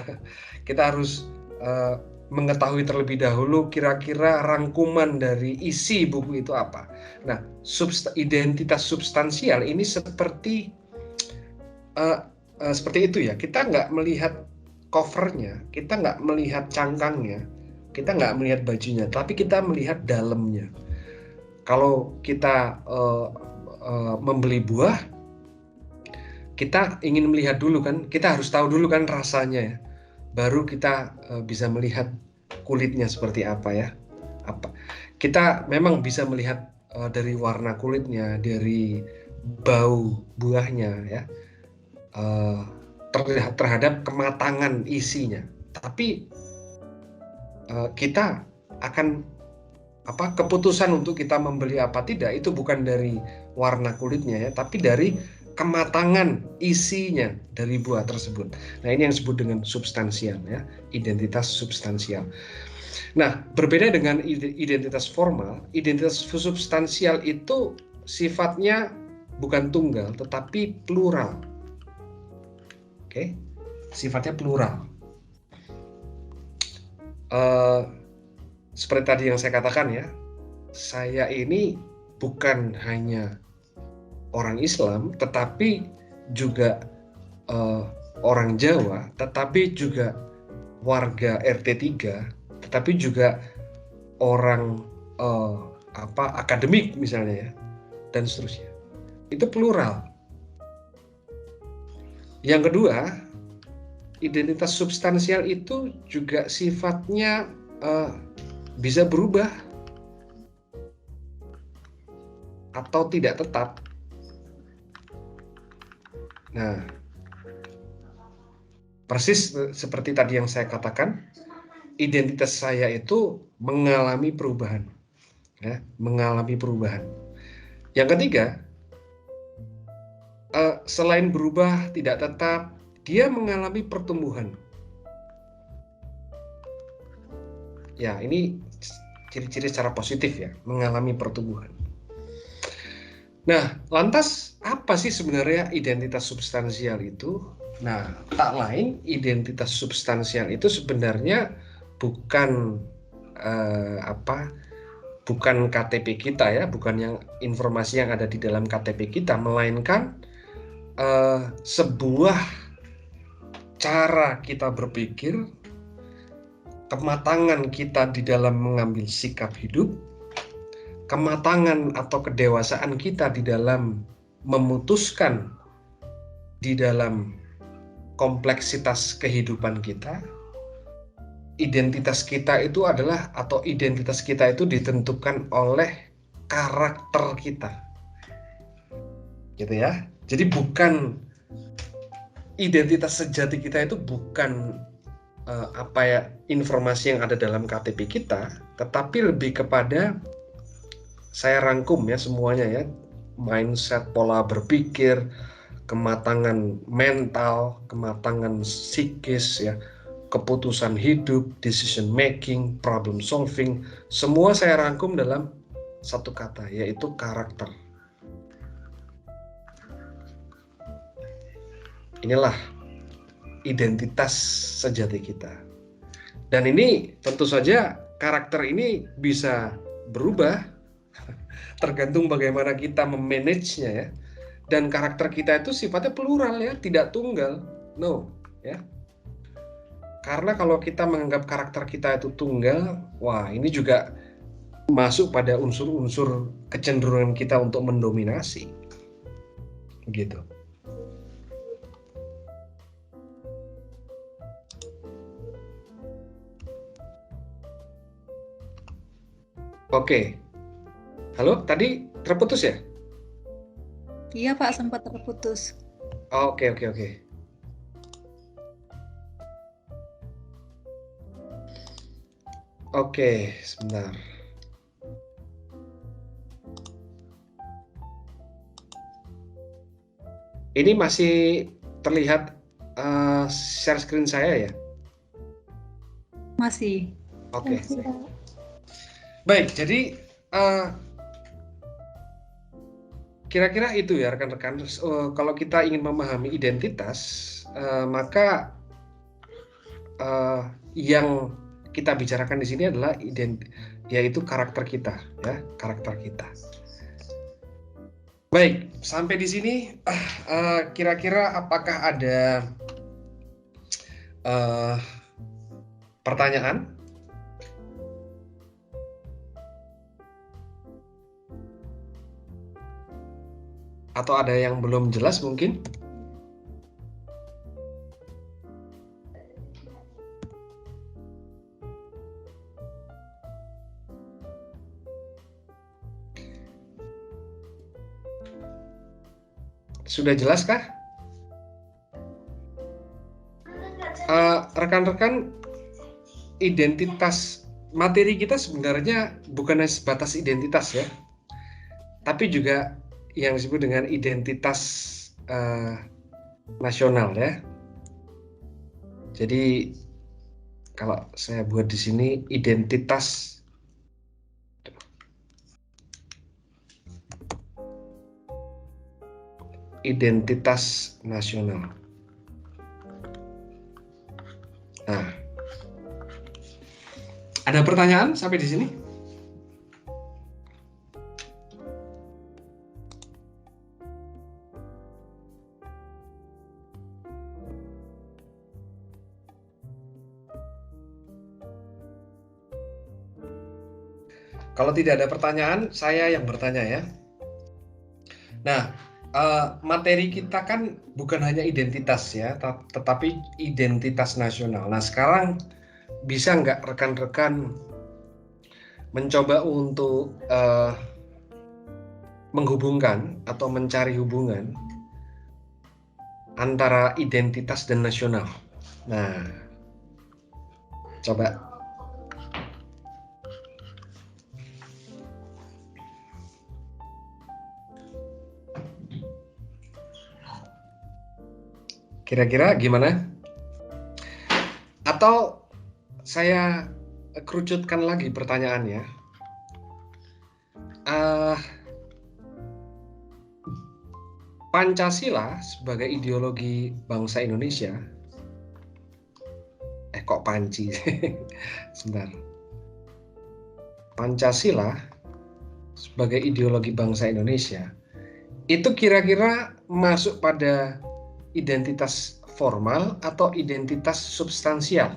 Kita harus mengetahui terlebih dahulu kira-kira rangkuman dari isi buku itu apa. Nah, identitas substansial ini seperti itu ya. Kita nggak melihat covernya, kita nggak melihat cangkangnya, Kita nggak melihat bajunya, tapi kita melihat dalamnya. Kalau kita membeli buah, kita ingin melihat dulu kan, kita harus tahu dulu kan rasanya ya. Baru kita bisa melihat kulitnya seperti apa ya. Kita memang bisa melihat dari warna kulitnya, dari bau buahnya ya, terhadap kematangan isinya. Tapi kita akan keputusan untuk kita membeli apa tidak itu bukan dari warna kulitnya ya, tapi dari kematangan isinya dari buah tersebut. Nah, ini yang disebut dengan substansial ya, identitas substansial. Nah, berbeda dengan identitas formal, identitas substansial itu sifatnya bukan tunggal tetapi plural. Oke, sifatnya plural. Seperti tadi yang saya katakan ya, saya ini bukan hanya orang Islam, tetapi juga orang Jawa, tetapi juga warga RT 3, tetapi juga orang akademik misalnya ya, dan seterusnya. Itu plural. Yang kedua, identitas substansial itu juga sifatnya bisa berubah atau tidak tetap. Nah, persis seperti tadi yang saya katakan, identitas saya itu mengalami perubahan, ya, mengalami perubahan. Yang ketiga, selain berubah tidak tetap, dia mengalami pertumbuhan. Ya, ini ciri-ciri secara positif ya, mengalami pertumbuhan. Nah, lantas apa sih sebenarnya identitas substansial itu? Nah, tak lain identitas substansial itu sebenarnya bukan bukan KTP kita ya, bukan yang informasi yang ada di dalam KTP kita, melainkan sebuah cara kita berpikir, kematangan kita di dalam mengambil sikap hidup, kematangan atau kedewasaan kita di dalam memutuskan di dalam kompleksitas kehidupan kita. Identitas kita itu adalah, atau identitas kita itu ditentukan oleh karakter kita, gitu ya. Jadi bukan identitas sejati kita itu bukan informasi yang ada dalam KTP kita, tetapi lebih kepada, saya rangkum ya semuanya ya, mindset, pola berpikir, kematangan mental, kematangan psikis ya, keputusan hidup, decision making, problem solving, semua saya rangkum dalam satu kata, yaitu karakter. Inilah identitas sejati kita. Dan ini tentu saja karakter ini bisa berubah tergantung bagaimana kita memanage-nya ya. Dan karakter kita itu sifatnya plural ya, tidak tunggal. No, ya. Karena kalau kita menganggap karakter kita itu tunggal, wah ini juga masuk pada unsur-unsur kecenderungan kita untuk mendominasi. Gitu. Oke. Halo, tadi terputus ya? Iya Pak, sempat terputus. Oke. Oke, sebentar. Ini masih terlihat share screen saya ya? Masih. Oke. Baik, jadi kira-kira itu ya rekan-rekan. Kalau kita ingin memahami identitas, maka yang kita bicarakan di sini adalah yaitu karakter kita, ya, karakter kita. Baik, sampai di sini kira-kira apakah ada pertanyaan? Atau ada yang belum jelas mungkin? Sudah jelaskah? Rekan-rekan, identitas materi kita sebenarnya bukan hanya sebatas identitas ya, tapi juga yang disebut dengan identitas nasional ya. Jadi kalau saya buat di sini identitas nasional. Nah, ada pertanyaan sampai di sini? Kalau tidak ada pertanyaan, saya yang bertanya ya. Nah, materi kita kan bukan hanya identitas ya, tetapi identitas nasional. Nah, sekarang bisa nggak rekan-rekan mencoba untuk menghubungkan atau mencari hubungan antara identitas dan nasional? Nah, coba. Kira-kira gimana? Atau saya kerucutkan lagi pertanyaannya. Pancasila sebagai ideologi bangsa Indonesia. Kok Panci? Sebentar. Pancasila sebagai ideologi bangsa Indonesia itu kira-kira masuk pada identitas formal atau identitas substansial?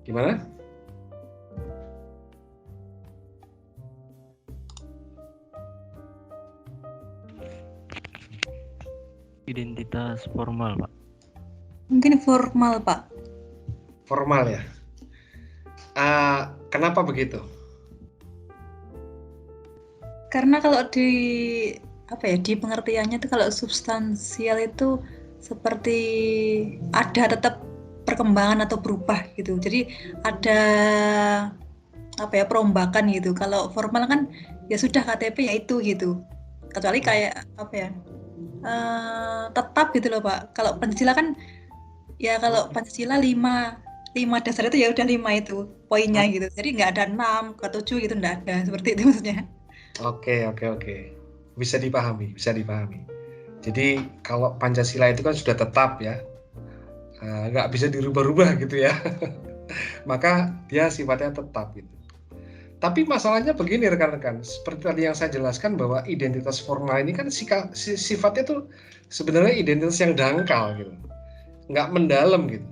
Gimana? Identitas formal, Pak. Mungkin formal, Pak. Formal ya. Kenapa begitu? Karena kalau di pengertiannya itu kalau substansial itu seperti ada tetap perkembangan atau berubah gitu. Jadi ada perombakan gitu. Kalau formal kan ya sudah KTP ya itu gitu. Kecuali kayak tetap gitu loh, Pak. Kalau Pancasila kan ya kalau Pancasila 5 dasar itu ya udah 5 itu poinnya gitu. Jadi nggak ada 6 ke 7 gitu, nggak ada, seperti itu maksudnya. Oke. Bisa dipahami. Jadi kalau Pancasila itu kan sudah tetap ya, nggak bisa dirubah-rubah gitu ya. Maka dia sifatnya tetap gitu. Tapi masalahnya begini rekan-rekan, seperti tadi yang saya jelaskan bahwa identitas formal ini kan sifatnya tuh sebenarnya identitas yang dangkal gitu, nggak mendalam gitu.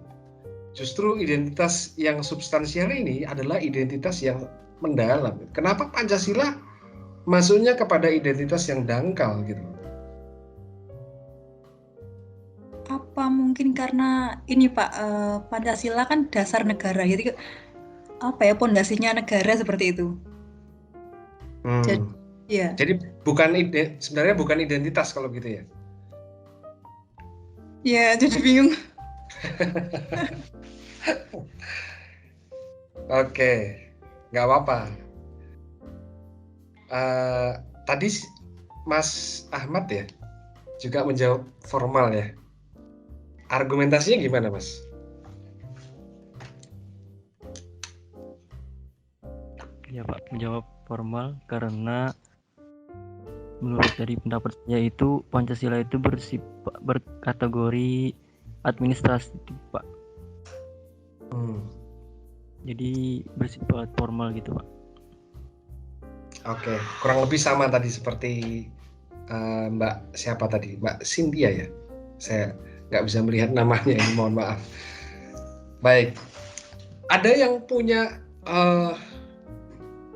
Justru identitas yang substansial ini adalah identitas yang mendalam. Kenapa Pancasila masuknya kepada identitas yang dangkal gitu? Apa mungkin karena ini Pak, Pancasila kan dasar negara, jadi pondasinya negara seperti itu. Jadi sebenarnya bukan identitas kalau gitu ya? Ya, jadi bingung. Oke, nggak apa-apa. Tadi Mas Ahmad ya juga menjawab formal ya. Argumentasinya gimana, Mas? Ya Pak, menjawab formal karena menurut dari pendapat saya itu Pancasila itu berkategori administratif, Pak. Jadi bersifat formal gitu, Pak. Oke, kurang lebih sama tadi seperti Mbak siapa tadi? Mbak Cynthia ya. nggak bisa melihat namanya ini, mohon maaf. Baik, ada yang punya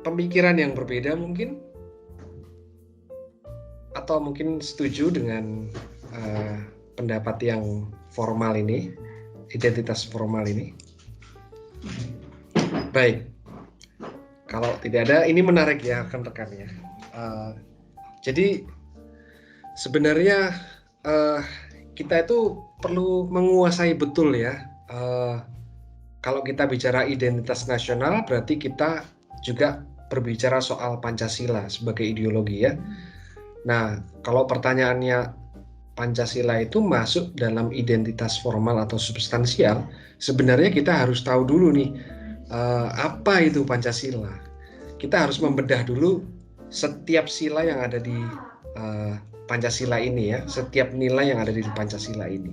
pemikiran yang berbeda mungkin? Atau mungkin setuju dengan pendapat yang formal ini, identitas formal ini? Baik, kalau tidak ada, ini menarik ya rekan-rekan ya. Jadi sebenarnya kita itu perlu menguasai betul ya. Kalau kita bicara identitas nasional, berarti kita juga berbicara soal Pancasila sebagai ideologi ya. Nah, kalau pertanyaannya Pancasila itu masuk dalam identitas formal atau substansial, sebenarnya kita harus tahu dulu nih, apa itu Pancasila. Kita harus membedah dulu setiap sila yang ada di Pancasila ini ya, setiap nilai yang ada di Pancasila ini.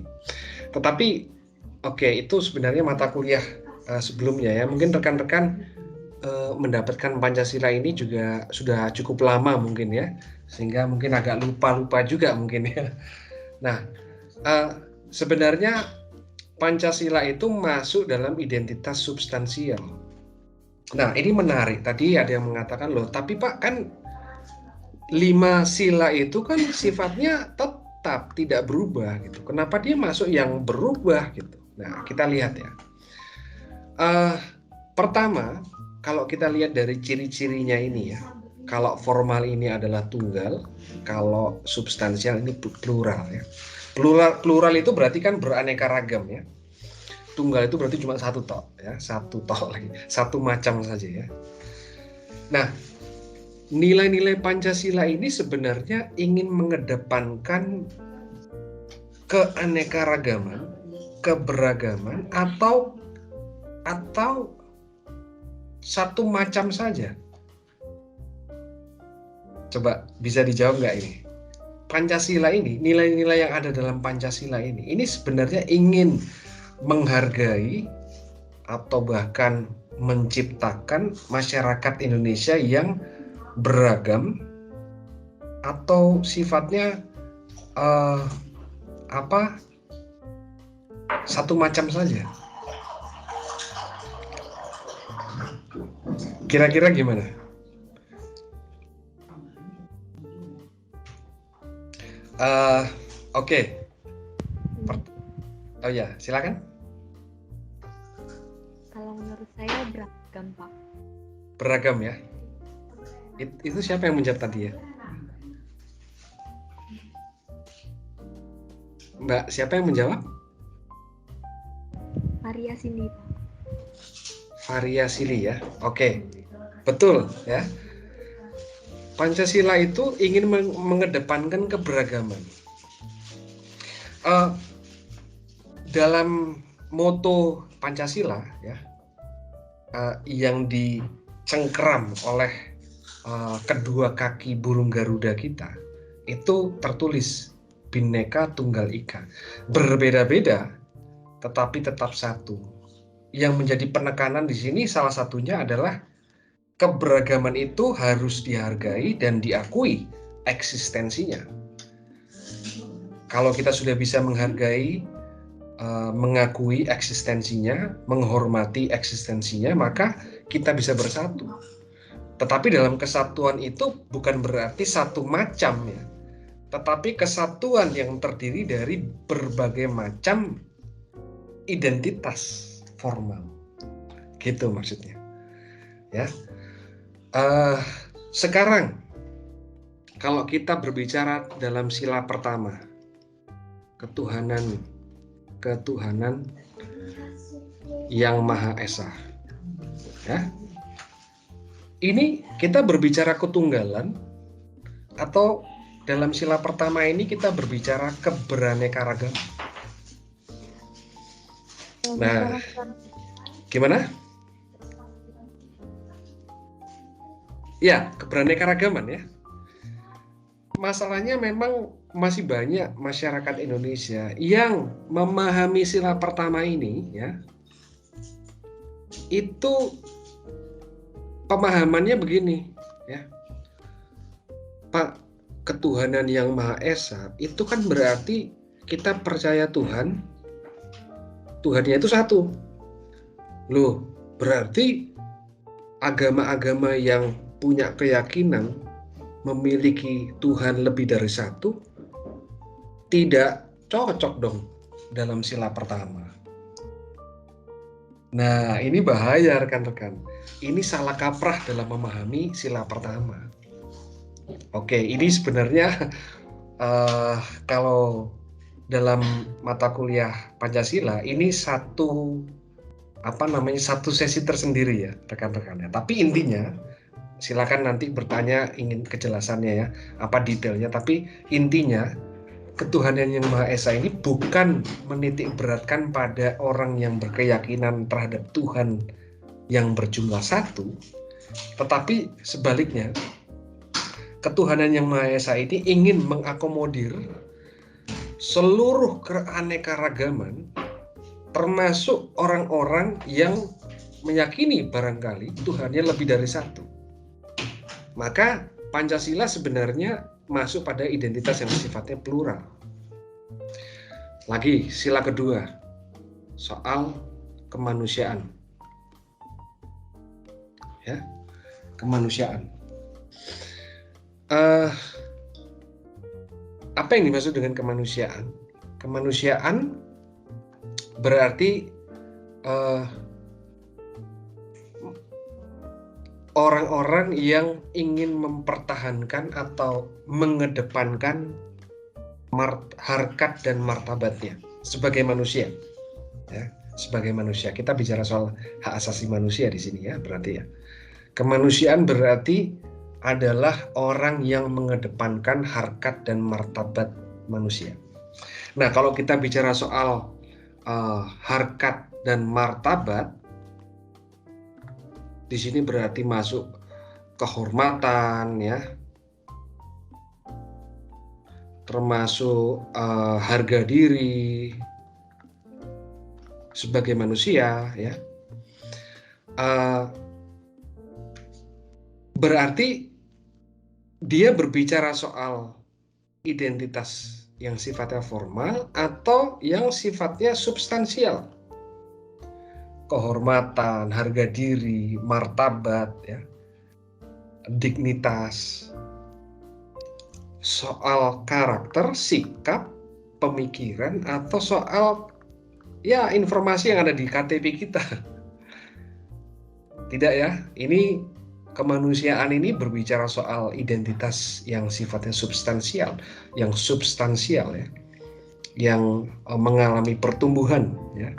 Tetapi, oke, itu sebenarnya mata kuliah sebelumnya ya. Mungkin rekan-rekan mendapatkan Pancasila ini juga sudah cukup lama mungkin ya, sehingga mungkin agak lupa-lupa juga mungkin ya. Nah, sebenarnya Pancasila itu masuk dalam identitas substansial. Nah, ini menarik. Tadi ada yang mengatakan, loh, tapi Pak, kan 5 sila itu kan sifatnya tetap tidak berubah gitu. Kenapa dia masuk yang berubah gitu? Nah, kita lihat ya. Pertama, kalau kita lihat dari ciri-cirinya ini ya, kalau formal ini adalah tunggal, kalau substansial ini plural ya. Plural itu berarti kan beraneka ragam ya. Tunggal itu berarti cuma satu tok ya, satu tok lagi, satu macam saja ya. Nah, nilai-nilai Pancasila ini sebenarnya ingin mengedepankan keanekaragaman, keberagaman atau satu macam saja. Coba bisa dijawab nggak ini? Pancasila ini, nilai-nilai yang ada dalam Pancasila ini sebenarnya ingin menghargai atau bahkan menciptakan masyarakat Indonesia yang beragam atau sifatnya satu macam saja. Kira-kira gimana? Oke. Oh ya, silakan. Kalau menurut saya beragam, Pak. Beragam ya. Itu siapa yang menjawab tadi ya? Mbak, siapa yang menjawab? Variasili, Pak. Variasili ya. Oke. Betul ya. Pancasila itu ingin mengedepankan keberagaman. Dalam moto Pancasila ya, yang dicengkeram oleh kedua kaki burung Garuda kita, itu tertulis Bhinneka Tunggal Ika. Berbeda-beda tetapi tetap satu. Yang menjadi penekanan di sini salah satunya adalah keberagaman itu harus dihargai dan diakui eksistensinya. Kalau kita sudah bisa menghargai, mengakui eksistensinya, menghormati eksistensinya, maka kita bisa bersatu. Tetapi dalam kesatuan itu bukan berarti satu macam ya, tetapi kesatuan yang terdiri dari berbagai macam identitas formal. Gitu maksudnya. Ya. Sekarang kalau kita berbicara dalam sila pertama, ketuhanan yang Maha Esa. Ya. Ini kita berbicara ketunggalan atau dalam sila pertama ini kita berbicara keberaneka-ragaman. Nah, gimana? Ya, keberaneka-ragaman ya. Masalahnya memang masih banyak masyarakat Indonesia yang memahami sila pertama ini ya. Itu pemahamannya begini ya. Pak, ketuhanan yang Maha Esa itu kan berarti kita percaya Tuhannya itu satu. Loh, berarti agama-agama yang punya keyakinan memiliki Tuhan lebih dari satu tidak cocok dong dalam sila pertama. Nah, ini bahaya rekan-rekan. Ini salah kaprah dalam memahami sila pertama. Oke, ini sebenarnya kalau dalam mata kuliah Pancasila ini satu sesi tersendiri ya rekan-rekan. Tapi intinya silakan nanti bertanya ingin kejelasannya ya, apa detailnya. Tapi intinya ketuhanan yang Maha Esa ini bukan menitik beratkan pada orang yang berkeyakinan terhadap Tuhan yang berjumlah satu, tetapi sebaliknya ketuhanan yang Maha Esa ini ingin mengakomodir seluruh keanekaragaman, termasuk orang-orang yang meyakini barangkali Tuhannya lebih dari satu. Maka Pancasila sebenarnya masuk pada identitas yang sifatnya plural. Lagi, sila kedua, soal kemanusiaan. Ya, kemanusiaan. Apa yang dimaksud dengan kemanusiaan? Kemanusiaan berarti orang-orang yang ingin mempertahankan atau mengedepankan harkat dan martabatnya sebagai manusia. Ya, sebagai manusia. Kita bicara soal hak asasi manusia di sini ya, berarti ya. Kemanusiaan berarti adalah orang yang mengedepankan harkat dan martabat manusia. Nah, kalau kita bicara soal harkat dan martabat, di sini berarti masuk kehormatan ya, termasuk harga diri sebagai manusia ya. Berarti dia berbicara soal identitas yang sifatnya formal atau yang sifatnya substansial. Kehormatan, harga diri, martabat, ya, dignitas, soal karakter, sikap, pemikiran, atau soal ya informasi yang ada di KTP kita. Tidak ya, ini kemanusiaan ini berbicara soal identitas yang sifatnya substansial ya, yang mengalami pertumbuhan ya.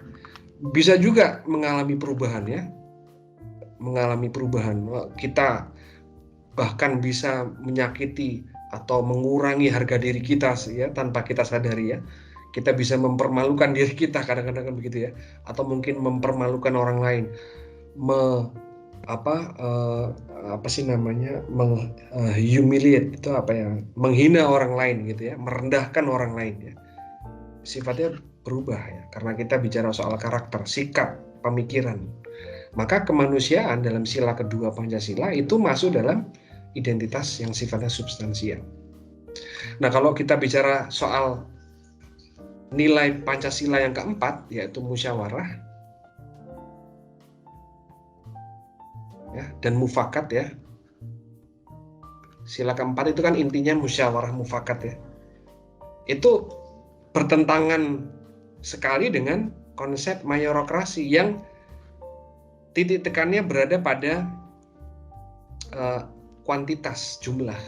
Bisa juga mengalami perubahan ya, mengalami perubahan. Kita bahkan bisa menyakiti atau mengurangi harga diri kita ya tanpa kita sadari ya. Kita bisa mempermalukan diri kita kadang-kadang kan begitu ya, atau mungkin mempermalukan orang lain, humiliate itu apa ya, menghina orang lain gitu ya, merendahkan orang lain ya. Sifatnya berubah ya, karena kita bicara soal karakter, sikap, pemikiran. Maka kemanusiaan dalam sila kedua Pancasila itu masuk dalam identitas yang sifatnya substansial. Nah, kalau kita bicara soal nilai Pancasila yang keempat, yaitu musyawarah ya, dan mufakat ya. Sila keempat itu kan intinya musyawarah mufakat ya. Itu bertentangan sekali dengan konsep mayorokrasi yang titik tekannya berada pada kuantitas jumlah.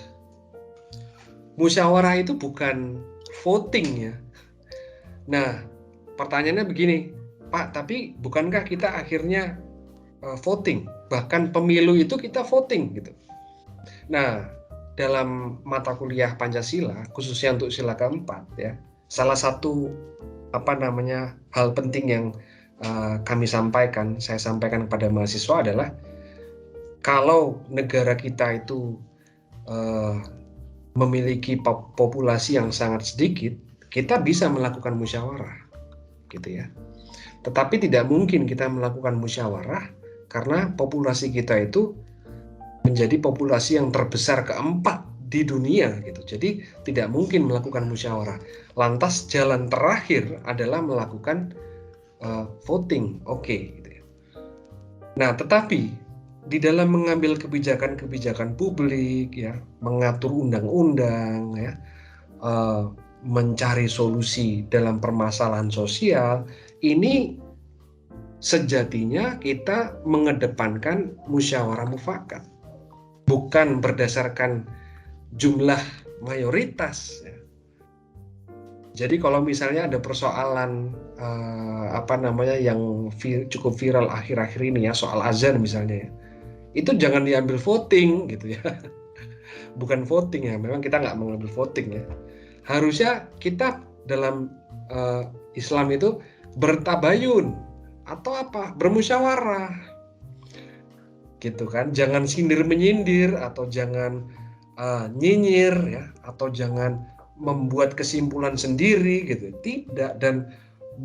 Musyawarah itu bukan voting ya. Nah, pertanyaannya begini, Pak, tapi bukankah kita akhirnya voting? Bahkan pemilu itu kita voting gitu. Nah, dalam mata kuliah Pancasila, khususnya untuk sila keempat ya, salah satu hal penting yang saya sampaikan kepada mahasiswa adalah kalau negara kita itu memiliki populasi yang sangat sedikit, kita bisa melakukan musyawarah, gitu ya. Tetapi tidak mungkin kita melakukan musyawarah karena populasi kita itu menjadi populasi yang terbesar keempat di dunia gitu. Jadi tidak mungkin melakukan musyawarah. Lantas jalan terakhir adalah melakukan voting, oke. Gitu ya. Nah, tetapi di dalam mengambil kebijakan-kebijakan publik, ya, mengatur undang-undang, ya, mencari solusi dalam permasalahan sosial, ini sejatinya kita mengedepankan musyawarah mufakat, bukan berdasarkan jumlah mayoritas. Ya. Jadi kalau misalnya ada persoalan yang cukup viral akhir-akhir ini ya, soal azan misalnya, ya, itu jangan diambil voting gitu ya. Bukan voting ya, memang kita nggak mengambil voting ya. Harusnya kita dalam Islam itu bertabayun atau apa, bermusyawarah gitu kan. Jangan sindir menyindir atau jangan nyinyir ya, atau jangan membuat kesimpulan sendiri gitu. Tidak, dan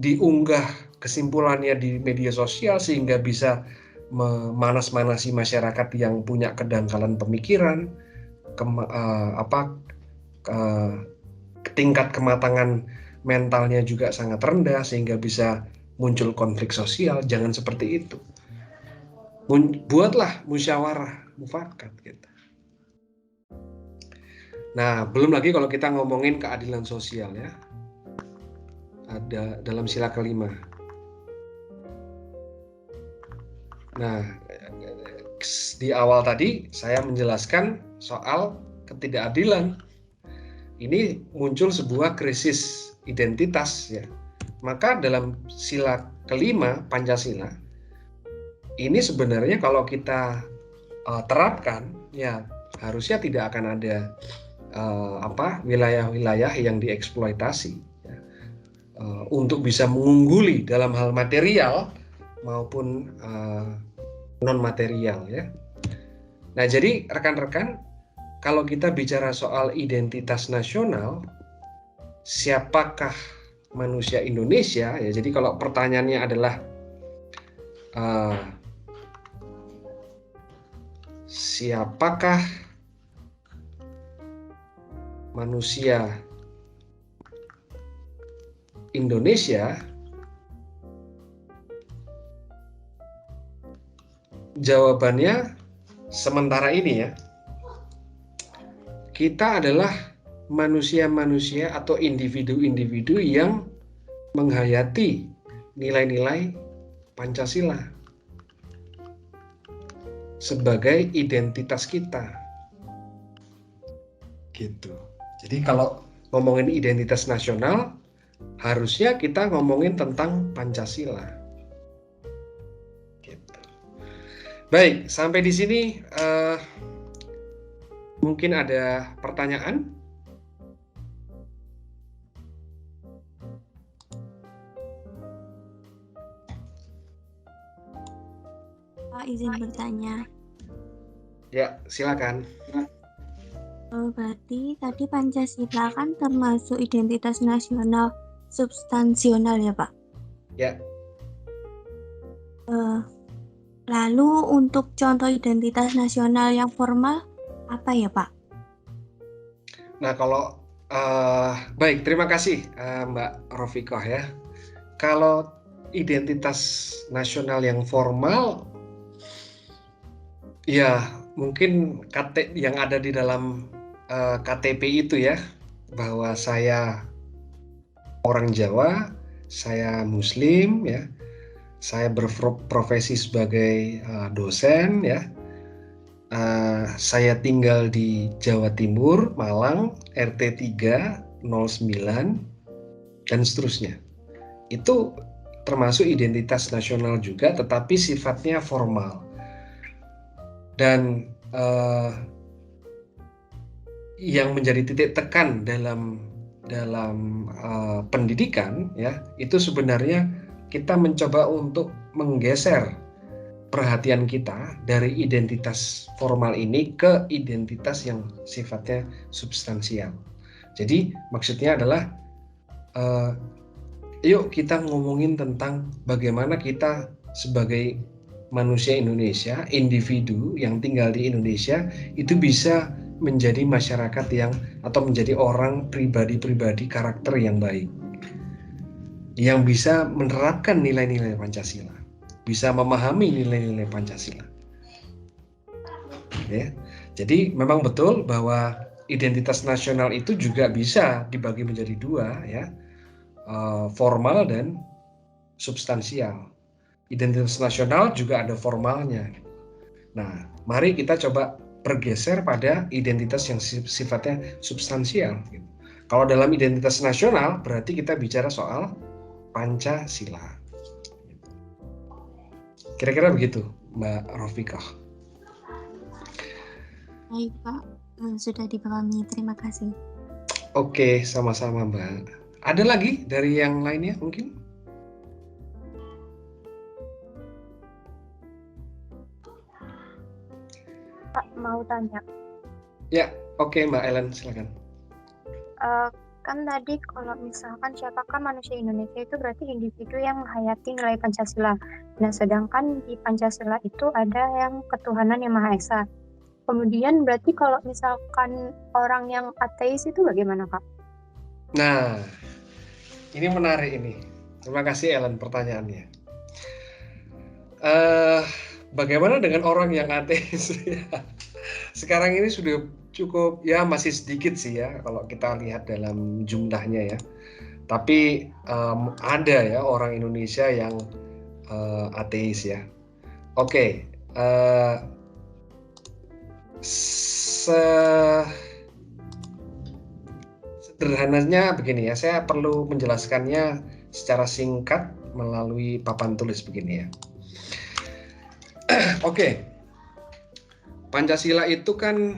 diunggah kesimpulannya di media sosial sehingga bisa memanas-manasi masyarakat yang punya kedangkalan pemikiran, tingkat kematangan mentalnya juga sangat rendah sehingga bisa muncul konflik sosial. Jangan seperti itu. Buatlah musyawarah mufakat gitu. Nah, belum lagi kalau kita ngomongin keadilan sosial ya. Ada dalam sila kelima. Nah, di awal tadi saya menjelaskan soal ketidakadilan. Ini muncul sebuah krisis identitas ya. Maka dalam sila kelima Pancasila ini sebenarnya kalau kita terapkan ya harusnya tidak akan ada wilayah-wilayah yang dieksploitasi ya, untuk bisa mengungguli dalam hal material maupun non material ya. Nah, jadi rekan-rekan, kalau kita bicara soal identitas nasional, siapakah manusia Indonesia ya? Jadi kalau pertanyaannya adalah siapakah manusia Indonesia? Jawabannya sementara ini ya, kita adalah manusia-manusia atau individu-individu yang menghayati nilai-nilai Pancasila sebagai identitas kita. Gitu. Jadi kalau ngomongin identitas nasional, harusnya kita ngomongin tentang Pancasila. Baik, sampai di sini mungkin ada pertanyaan? Pak, izin bertanya. Ya, silakan. Berarti tadi Pancasila kan termasuk identitas nasional substansional ya, Pak? Ya. Lalu untuk contoh identitas nasional yang formal apa ya, Pak? Nah, kalau baik, terima kasih Mbak Rofiqah ya. Kalau identitas nasional yang formal, ya mungkin yang ada di dalam KTP itu ya, bahwa saya orang Jawa, saya Muslim ya. Saya berprofesi sebagai dosen ya. Saya tinggal di Jawa Timur, Malang, RT 309 dan seterusnya. Itu termasuk identitas nasional juga, tetapi sifatnya formal. Dan yang menjadi titik tekan dalam pendidikan ya, itu sebenarnya kita mencoba untuk menggeser perhatian kita dari identitas formal ini ke identitas yang sifatnya substansial. Jadi maksudnya adalah yuk kita ngomongin tentang bagaimana kita sebagai manusia Indonesia, individu yang tinggal di Indonesia itu bisa menjadi masyarakat yang atau menjadi orang pribadi-pribadi karakter yang baik, yang bisa menerapkan nilai-nilai Pancasila, bisa memahami nilai-nilai Pancasila. Ya. Jadi memang betul bahwa identitas nasional itu juga bisa dibagi menjadi dua, ya, formal dan substansial. Identitas nasional juga ada formalnya. Nah, mari kita coba bergeser pada identitas yang sifatnya substansial. Kalau dalam identitas nasional, berarti kita bicara soal Pancasila. Kira-kira begitu, Mbak Rofikah. Baik, Pak. Sudah dipahami. Terima kasih. Oke, sama-sama, Mbak. Ada lagi dari yang lainnya mungkin? Pak, mau tanya. Ya, oke, Mbak Ellen, silakan. Kan tadi kalau misalkan siapakah manusia Indonesia itu berarti individu yang menghayati nilai Pancasila. Nah, sedangkan di Pancasila itu ada yang ketuhanan yang Maha Esa. Kemudian berarti kalau misalkan orang yang ateis itu bagaimana, Kak? Nah, ini menarik ini. Terima kasih Ellen pertanyaannya. Bagaimana dengan orang yang ateis? Sekarang ini sudah cukup, ya masih sedikit sih ya kalau kita lihat dalam jumlahnya ya. Tapi ada ya orang Indonesia yang ateis ya. Oke. Sederhananya begini ya, saya perlu menjelaskannya secara singkat melalui papan tulis begini ya. Oke. Pancasila itu kan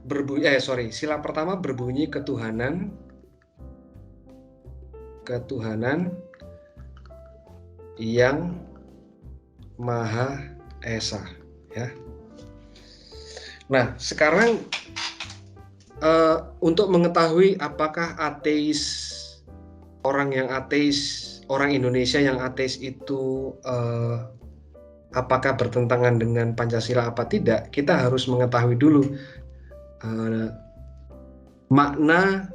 berbunyi, sila pertama berbunyi ketuhanan yang Maha Esa ya. Nah, sekarang untuk mengetahui apakah orang Indonesia yang ateis itu apakah bertentangan dengan Pancasila apa tidak, kita harus mengetahui dulu makna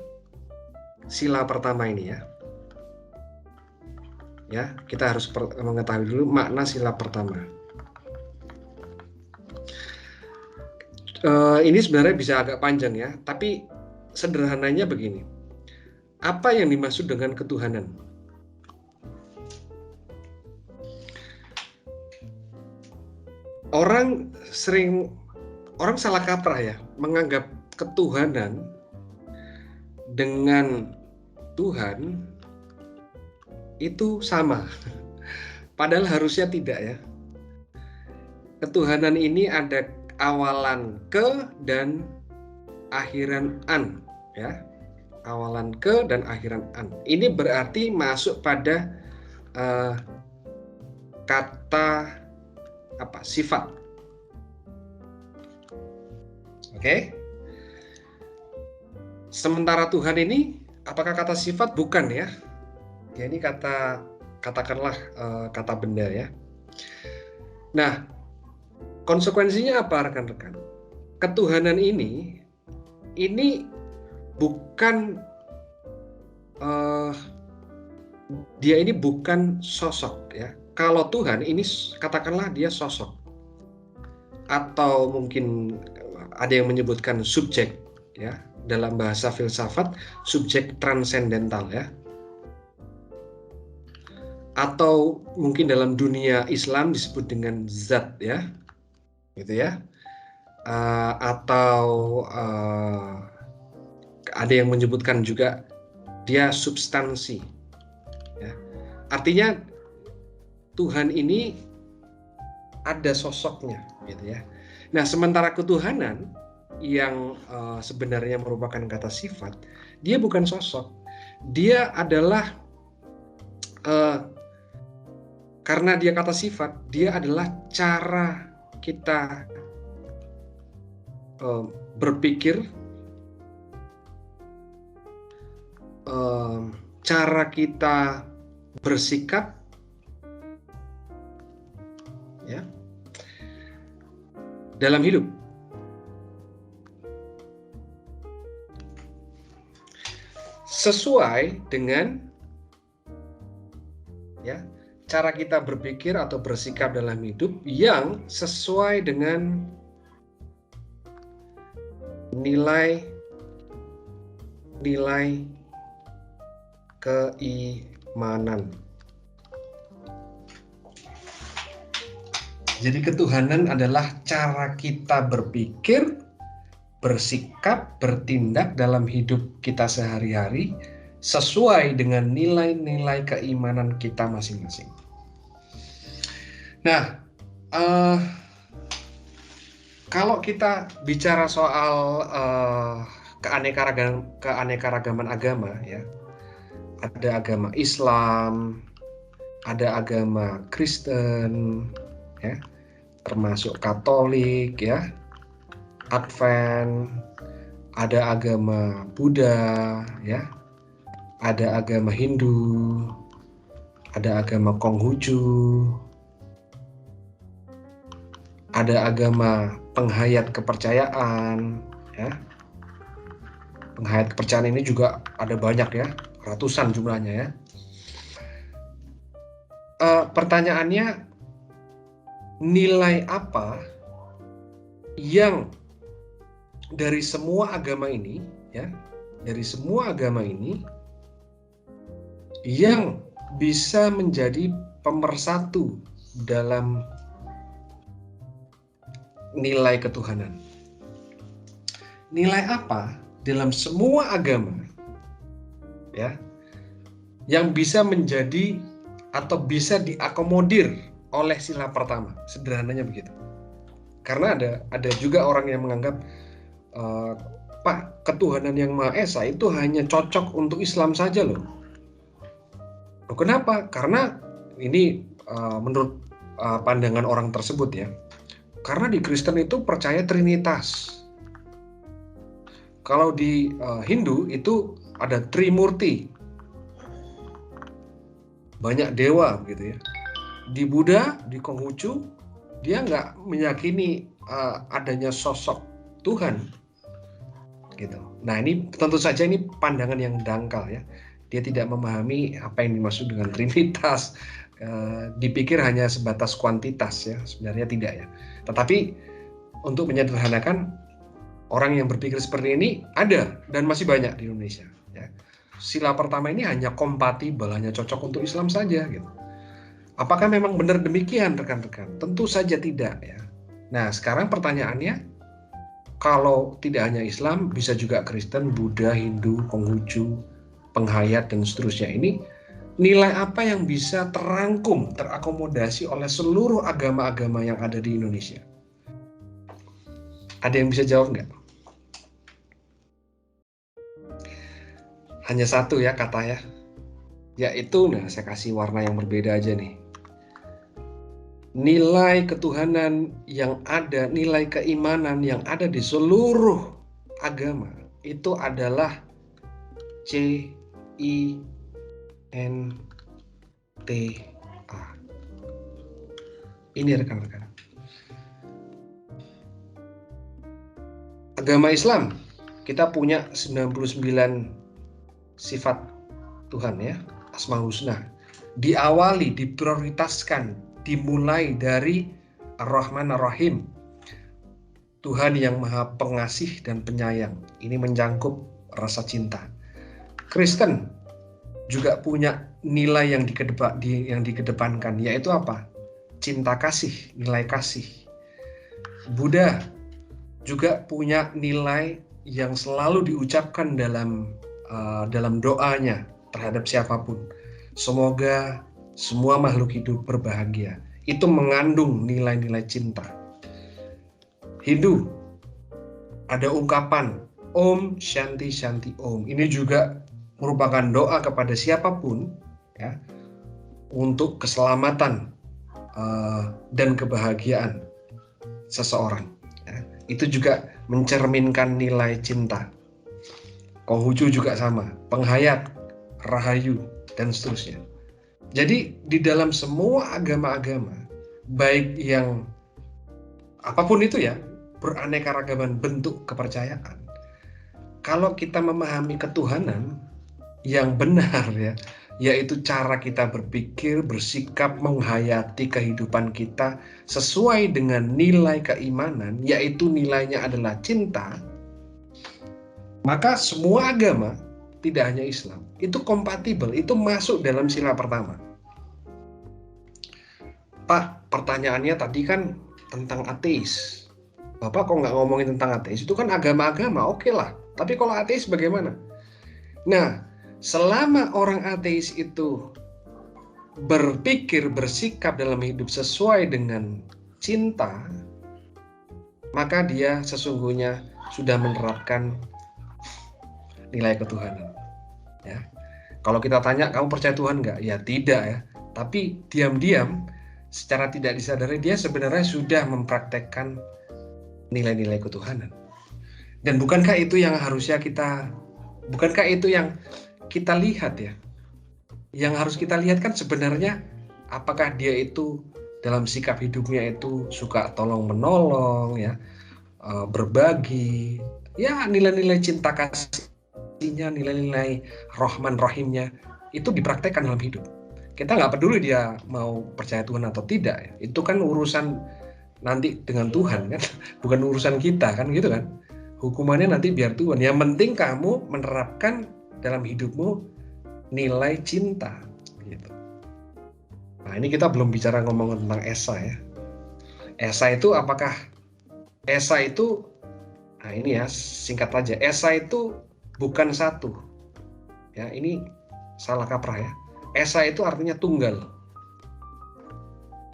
sila pertama ini ya. Ya, kita harus mengetahui dulu makna sila pertama. Ini sebenarnya bisa agak panjang ya, tapi sederhananya begini. Apa yang dimaksud dengan ketuhanan? Orang salah kaprah ya, menganggap ketuhanan dengan Tuhan itu sama. Padahal harusnya tidak ya. Ketuhanan ini ada awalan ke dan akhiran an ya. Awalan ke dan akhiran an. Ini berarti masuk pada kata apa? Sifat. Oke. Sementara Tuhan ini apakah kata sifat? Bukan ya. Ya ini katakanlah kata benda ya. Nah, konsekuensinya apa rekan-rekan? Ketuhanan ini bukan dia ini bukan sosok ya. Kalau Tuhan ini katakanlah dia sosok, atau mungkin ada yang menyebutkan subjek ya, dalam bahasa filsafat subjek transendental ya, atau mungkin dalam dunia Islam disebut dengan zat ya, gitu ya, atau ada yang menyebutkan juga dia substansi ya. Artinya Tuhan ini ada sosoknya gitu ya. Nah, sementara ketuhanan yang sebenarnya merupakan kata sifat, dia bukan sosok. Dia adalah karena dia kata sifat, dia adalah cara kita berpikir, cara kita bersikap ya dalam hidup. sesuai dengan ya cara kita berpikir atau bersikap dalam hidup yang sesuai dengan nilai keimanan. Jadi ketuhanan adalah cara kita berpikir, bersikap, bertindak dalam hidup kita sehari-hari sesuai dengan nilai-nilai keimanan kita masing-masing. Nah, kalau kita bicara soal keanekaragaman agama, ya, ada agama Islam, ada agama Kristen, ya, termasuk Katolik, ya, Advent, ada agama Buddha, ya, ada agama Hindu, ada agama Konghucu, ada agama penghayat kepercayaan, ya. Penghayat kepercayaan ini juga ada banyak, ya, ratusan jumlahnya, ya. Pertanyaannya, nilai apa yang dari semua agama ini, ya, dari semua agama ini yang bisa menjadi pemersatu dalam nilai ketuhanan? Nilai apa dalam semua agama, ya, yang bisa menjadi atau bisa diakomodir oleh sila pertama? Sederhananya begitu. Karena ada juga orang yang menganggap Pak, ketuhanan yang Maha Esa itu hanya cocok untuk Islam saja loh. Kenapa? Karena ini menurut pandangan orang tersebut, ya. Karena di Kristen itu percaya Trinitas. Kalau di Hindu itu ada Trimurti, banyak dewa, gitu, ya. Di Buddha, di Konghucu, dia nggak meyakini adanya sosok Tuhan, gitu. Nah, ini tentu saja ini pandangan yang dangkal, ya. Dia tidak memahami apa yang dimaksud dengan Trinitas. Dipikir hanya sebatas kuantitas, ya. Sebenarnya tidak, ya. Tetapi untuk menyederhanakan, orang yang berpikir seperti ini ada dan masih banyak di Indonesia, ya. Sila pertama ini hanya kompatibel, hanya cocok untuk Islam saja, gitu. Apakah memang benar demikian, rekan-rekan? Tentu saja tidak, ya. Nah, sekarang pertanyaannya, kalau tidak hanya Islam, bisa juga Kristen, Buddha, Hindu, Konghucu, penghayat, dan seterusnya. Ini nilai apa yang bisa terangkum, terakomodasi oleh seluruh agama-agama yang ada di Indonesia? Ada yang bisa jawab nggak? Hanya satu, ya, kata, ya. Yaitu, nah, saya kasih warna yang berbeda aja nih. Nilai ketuhanan yang ada, nilai keimanan yang ada di seluruh agama itu adalah CINTA. Ini, rekan-rekan. Agama Islam, kita punya 99 sifat Tuhan, ya, Asmaul Husna. Diawali, diprioritaskan, dimulai dari Ar-Rahman Ar-Rahim, Tuhan yang Maha Pengasih dan Penyayang. Ini menjangkup rasa cinta. Kristen juga punya nilai yang dikedepankan, yaitu apa? Cinta kasih, nilai kasih. Buddha juga punya nilai yang selalu diucapkan dalam doanya terhadap siapapun. Semoga semua makhluk hidup berbahagia. Itu mengandung nilai-nilai cinta. Hindu ada ungkapan Om Shanti Shanti Om. Ini juga merupakan doa kepada siapapun, ya, untuk keselamatan dan kebahagiaan seseorang, ya. Itu juga mencerminkan nilai cinta. Konghucu juga sama, penghayat, rahayu, dan seterusnya. Jadi di dalam semua agama-agama, baik yang apapun itu, ya, beraneka ragaman bentuk kepercayaan, kalau kita memahami ketuhanan, yang benar ya, yaitu cara kita berpikir, bersikap, menghayati kehidupan kita sesuai dengan nilai keimanan, yaitu nilainya adalah cinta, maka semua agama, tidak hanya Islam, itu kompatibel, itu masuk dalam sila pertama. Pak, pertanyaannya tadi kan tentang ateis. Bapak kok nggak ngomongin tentang ateis? Itu kan agama-agama, oke lah. Tapi kalau ateis bagaimana? Nah, selama orang ateis itu berpikir, bersikap dalam hidup sesuai dengan cinta, maka dia sesungguhnya sudah menerapkan nilai ketuhanan. Ya. Kalau kita tanya, kamu percaya Tuhan nggak? Ya tidak ya. Tapi diam-diam, secara tidak disadari, dia sebenarnya sudah mempraktekkan nilai-nilai ketuhanan. Dan bukankah itu yang harusnya bukankah itu yang kita lihat ya? Yang harus kita lihat kan sebenarnya apakah dia itu dalam sikap hidupnya itu suka tolong menolong ya, berbagi, ya nilai-nilai cinta kasihnya, nilai-nilai Rahman Rahimnya itu dipraktekkan dalam hidup. Kita nggak peduli dia mau percaya Tuhan atau tidak ya. Itu kan urusan nanti dengan Tuhan kan, bukan urusan kita kan gitu kan. Hukumannya nanti biar Tuhan. Yang penting kamu menerapkan dalam hidupmu nilai cinta gitu. Nah, ini kita belum bicara ngomong tentang esa ya. Esa itu apakah esa itu, nah ini ya singkat aja, esa itu bukan satu. Ya, ini salah kaprah ya. Esa itu artinya tunggal.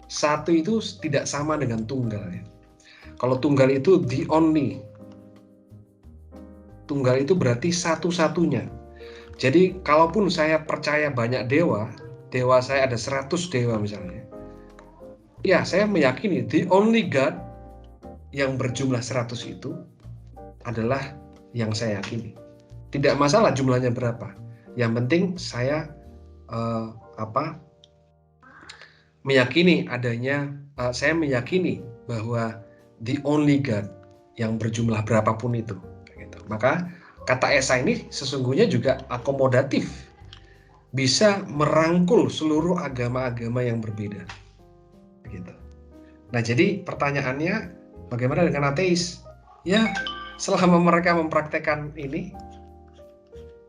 Satu itu tidak sama dengan tunggal ya. Kalau tunggal itu the only. Tunggal itu berarti satu-satunya. Jadi kalaupun saya percaya banyak dewa, dewa saya ada 100 dewa misalnya. Ya, saya meyakini the only God yang berjumlah 100 itu adalah yang saya yakini. Tidak masalah jumlahnya berapa. Yang penting saya meyakini adanya, saya meyakini bahwa the only God yang berjumlah berapapun itu. Gitu. Maka kata esa ini sesungguhnya juga akomodatif, bisa merangkul seluruh agama-agama yang berbeda. Gitu. Nah, jadi pertanyaannya, bagaimana dengan ateis? Ya, selama mereka mempraktekkan ini,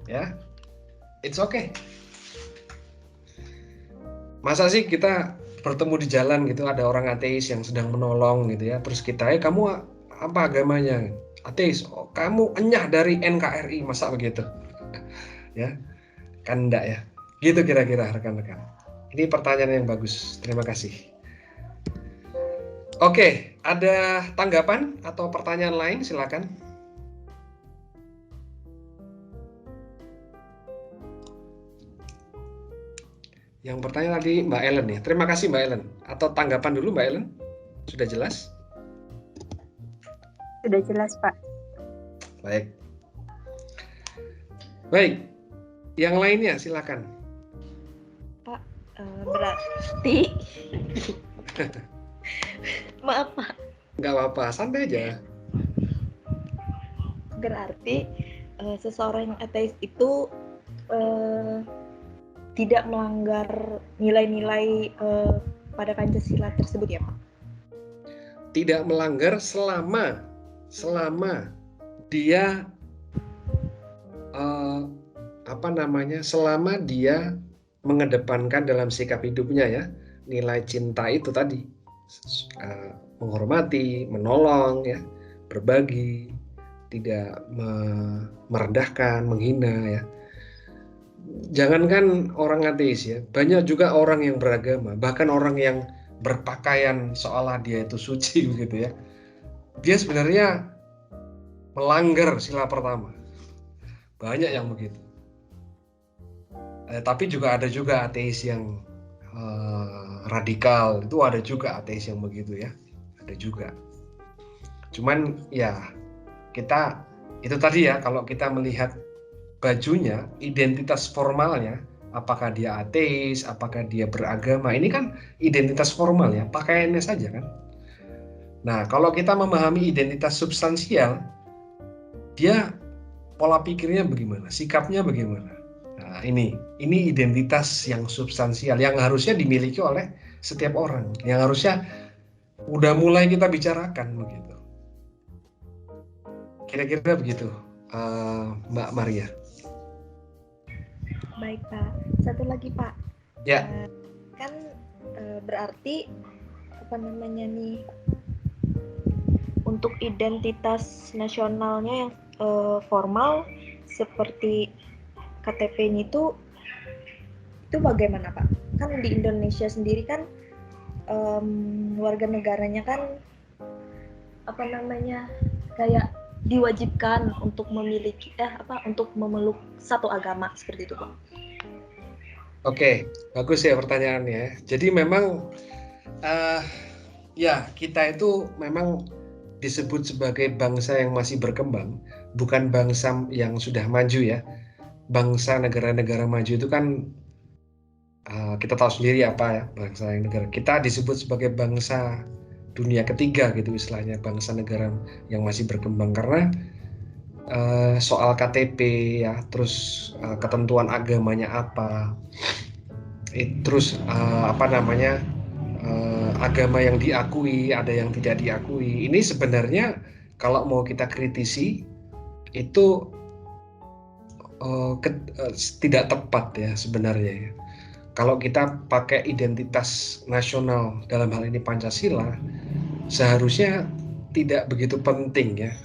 ya, it's okay. Masa sih kita bertemu di jalan gitu, ada orang ateis yang sedang menolong gitu ya, terus kita, kamu apa agamanya? Ateis. Oh, kamu enyah dari NKRI, masa begitu? Ya, kan enggak ya? Gitu kira-kira rekan-rekan. Ini pertanyaan yang bagus. Terima kasih. Oke, ada tanggapan atau pertanyaan lain? Silakan. Yang bertanya tadi Mbak Ellen ya. Terima kasih Mbak Ellen. Atau tanggapan dulu Mbak Ellen? Sudah jelas? Sudah jelas, Pak. Baik. Baik. Yang lainnya silakan. Pak, berarti maaf Pak. Nggak apa-apa, santai aja. Berarti seseorang yang ateis itu tidak melanggar nilai-nilai pada Pancasila tersebut ya Pak? Tidak melanggar selama dia selama dia mengedepankan dalam sikap hidupnya ya nilai cinta itu tadi, menghormati, menolong ya, berbagi, tidak merendahkan, menghina ya. Jangankan orang ateis ya, banyak juga orang yang beragama, bahkan orang yang berpakaian seolah dia itu suci begitu ya. Dia sebenarnya melanggar sila pertama. Banyak yang begitu. Tapi juga ada juga ateis yang radikal, itu ada juga ateis yang begitu ya. Ada juga. Cuman ya kita itu tadi ya, kalau kita melihat bajunya, identitas formalnya, apakah dia ateis, apakah dia beragama, ini kan identitas formal ya, pakaiannya saja kan. Nah, kalau kita memahami identitas substansial, dia pola pikirnya bagaimana, sikapnya bagaimana, Nah, ini identitas yang substansial yang harusnya dimiliki oleh setiap orang, yang harusnya udah mulai kita bicarakan begitu. Kira-kira begitu, Mbak Maria. Baik Pak. Satu lagi Pak. Ya. Kan berarti apa namanya nih, untuk identitas nasionalnya yang formal seperti KTP-nya itu bagaimana Pak? Kan di Indonesia sendiri kan warga negaranya kan apa namanya kayak diwajibkan untuk memiliki untuk memeluk satu agama seperti itu Pak. Oke, bagus ya pertanyaannya. Jadi memang ya kita itu memang disebut sebagai bangsa yang masih berkembang, bukan bangsa yang sudah maju ya. Bangsa negara-negara maju itu kan kita tahu sendiri apa ya bangsa yang negara. Kita disebut sebagai bangsa dunia ketiga gitu istilahnya, bangsa negara yang masih berkembang karena soal KTP ya, terus ketentuan agamanya apa, terus agama yang diakui, ada yang tidak diakui. Ini sebenarnya kalau mau kita kritisi itu tidak tepat ya sebenarnya ya. Kalau kita pakai identitas nasional dalam hal ini Pancasila, seharusnya tidak begitu penting ya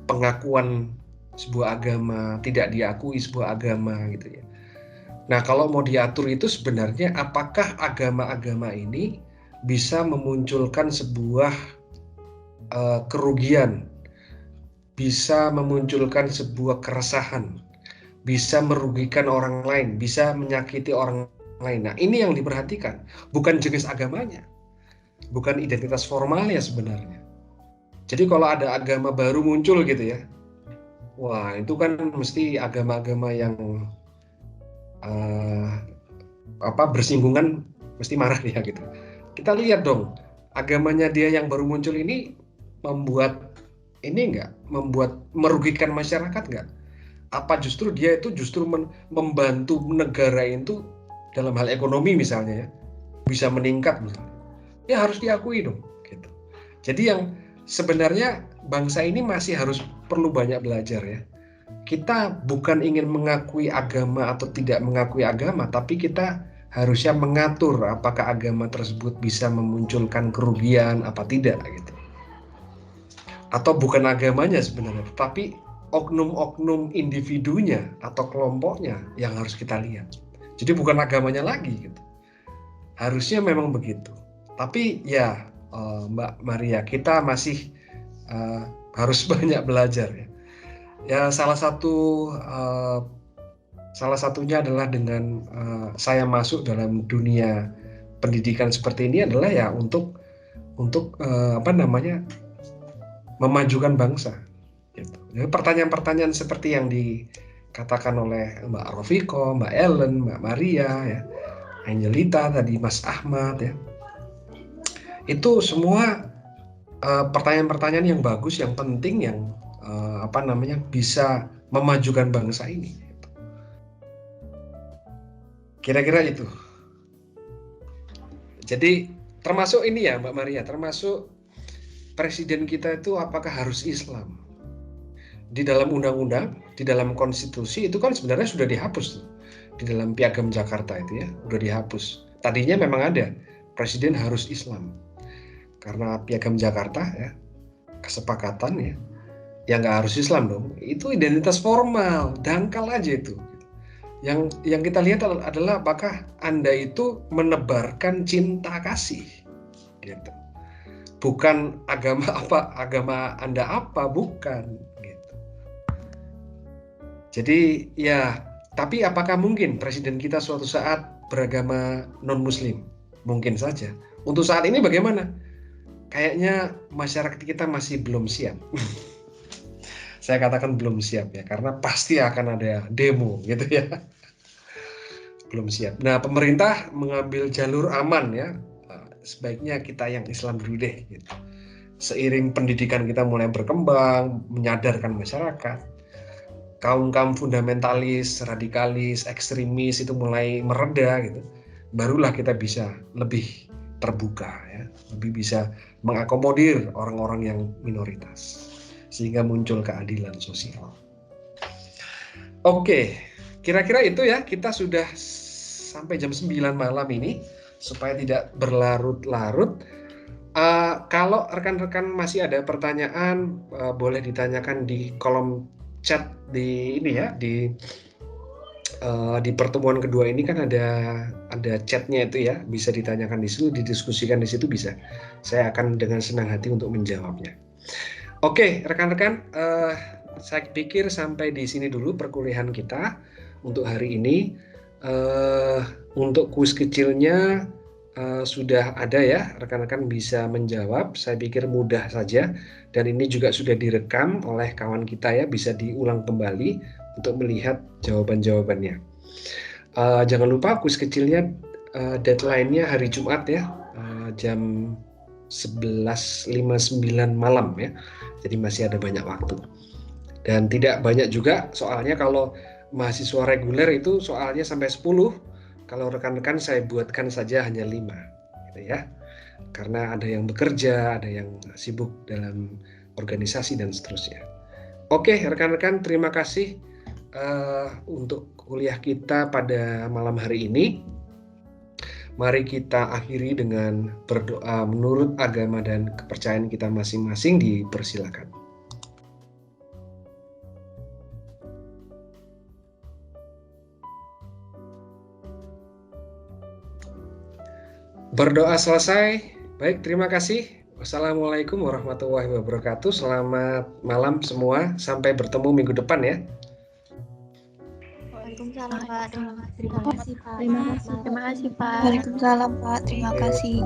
pengakuan sebuah agama, tidak diakui sebuah agama gitu ya. Nah, kalau mau diatur itu sebenarnya apakah agama-agama ini bisa memunculkan sebuah kerugian, bisa memunculkan sebuah keresahan, bisa merugikan orang lain, bisa menyakiti orang lain. Nah, ini yang diperhatikan, bukan jenis agamanya, bukan identitas formalnya sebenarnya. Jadi kalau ada agama baru muncul gitu ya, wah itu kan mesti agama-agama yang bersinggungan mesti marah ya gitu. Kita lihat dong, agamanya dia yang baru muncul ini membuat merugikan masyarakat nggak? Apa justru dia itu membantu negara itu dalam hal ekonomi misalnya ya, bisa meningkat misalnya. Ya harus diakui dong gitu. Jadi yang sebenarnya bangsa ini masih perlu banyak belajar ya. Kita bukan ingin mengakui agama atau tidak mengakui agama, tapi kita harusnya mengatur apakah agama tersebut bisa memunculkan kerugian apa tidak gitu. Atau bukan agamanya sebenarnya, tapi oknum-oknum individunya atau kelompoknya yang harus kita lihat. Jadi bukan agamanya lagi gitu. Harusnya memang begitu. Tapi ya Mbak Maria, kita masih harus banyak belajar ya. Ya salah satunya adalah dengan saya masuk dalam dunia pendidikan seperti ini adalah ya untuk memajukan bangsa. Gitu. Jadi pertanyaan-pertanyaan seperti yang dikatakan oleh Mbak Rofiko, Mbak Ellen, Mbak Maria, ya, Angelita tadi, Mas Ahmad, ya, itu semua pertanyaan-pertanyaan yang bagus, yang penting, yang bisa memajukan bangsa ini. Kira-kira itu. Jadi termasuk ini ya Mbak Maria, termasuk presiden kita itu apakah harus Islam? Di dalam undang-undang, di dalam konstitusi itu kan sebenarnya sudah dihapus tuh. Di dalam Piagam Jakarta itu ya, sudah dihapus. Tadinya memang ada presiden harus Islam. Karena Piagam Jakarta ya, kesepakatan ya, nggak harus Islam dong. Itu identitas formal, dangkal aja itu. Yang kita lihat adalah apakah Anda itu menebarkan cinta kasih, gitu. Bukan agama Anda apa, bukan, gitu. Jadi ya, tapi apakah mungkin presiden kita suatu saat beragama non-Muslim? Mungkin saja. Untuk saat ini bagaimana? Kayaknya masyarakat kita masih belum siap. Saya katakan belum siap ya, karena pasti akan ada demo gitu ya. Belum siap. Nah, pemerintah mengambil jalur aman ya. Sebaiknya kita yang Islam dulu deh gitu. Seiring pendidikan kita mulai berkembang, menyadarkan masyarakat. kaum-kaum fundamentalis, radikalis, ekstremis itu mulai mereda gitu, barulah kita bisa lebih terbuka ya, lebih bisa mengakomodir orang-orang yang minoritas sehingga muncul keadilan sosial. Oke, kira-kira itu ya, kita sudah sampai jam 9 malam ini supaya tidak berlarut-larut. Kalau rekan-rekan masih ada pertanyaan, boleh ditanyakan di kolom chat di ini ya, di pertemuan kedua ini kan ada chatnya itu ya, bisa ditanyakan di situ, didiskusikan di situ bisa. Saya akan dengan senang hati untuk menjawabnya. Oke, rekan-rekan, saya pikir sampai di sini dulu perkuliahan kita untuk hari ini. Untuk kuis kecilnya sudah ada ya, rekan-rekan bisa menjawab. Saya pikir mudah saja, dan ini juga sudah direkam oleh kawan kita ya, bisa diulang kembali untuk melihat jawaban-jawabannya. Jangan lupa kuis kecilnya deadline-nya hari Jumat ya, jam 11.59 malam ya, jadi masih ada banyak waktu. Dan tidak banyak juga soalnya, kalau mahasiswa reguler itu soalnya sampai 10, kalau rekan-rekan saya buatkan saja hanya 5 gitu ya, karena ada yang bekerja, ada yang sibuk dalam organisasi dan seterusnya. Oke rekan-rekan, terima kasih untuk kuliah kita pada malam hari ini. Mari kita akhiri dengan berdoa menurut agama dan kepercayaan kita masing-masing. Dipersilakan. Berdoa selesai. Baik, terima kasih. Wassalamualaikum warahmatullahi wabarakatuh. Selamat malam semua. Sampai bertemu minggu depan ya. Waalaikumsalam Pak. Terima kasih Pak. Terima kasih Pak. Waalaikumsalam Pak. Terima kasih.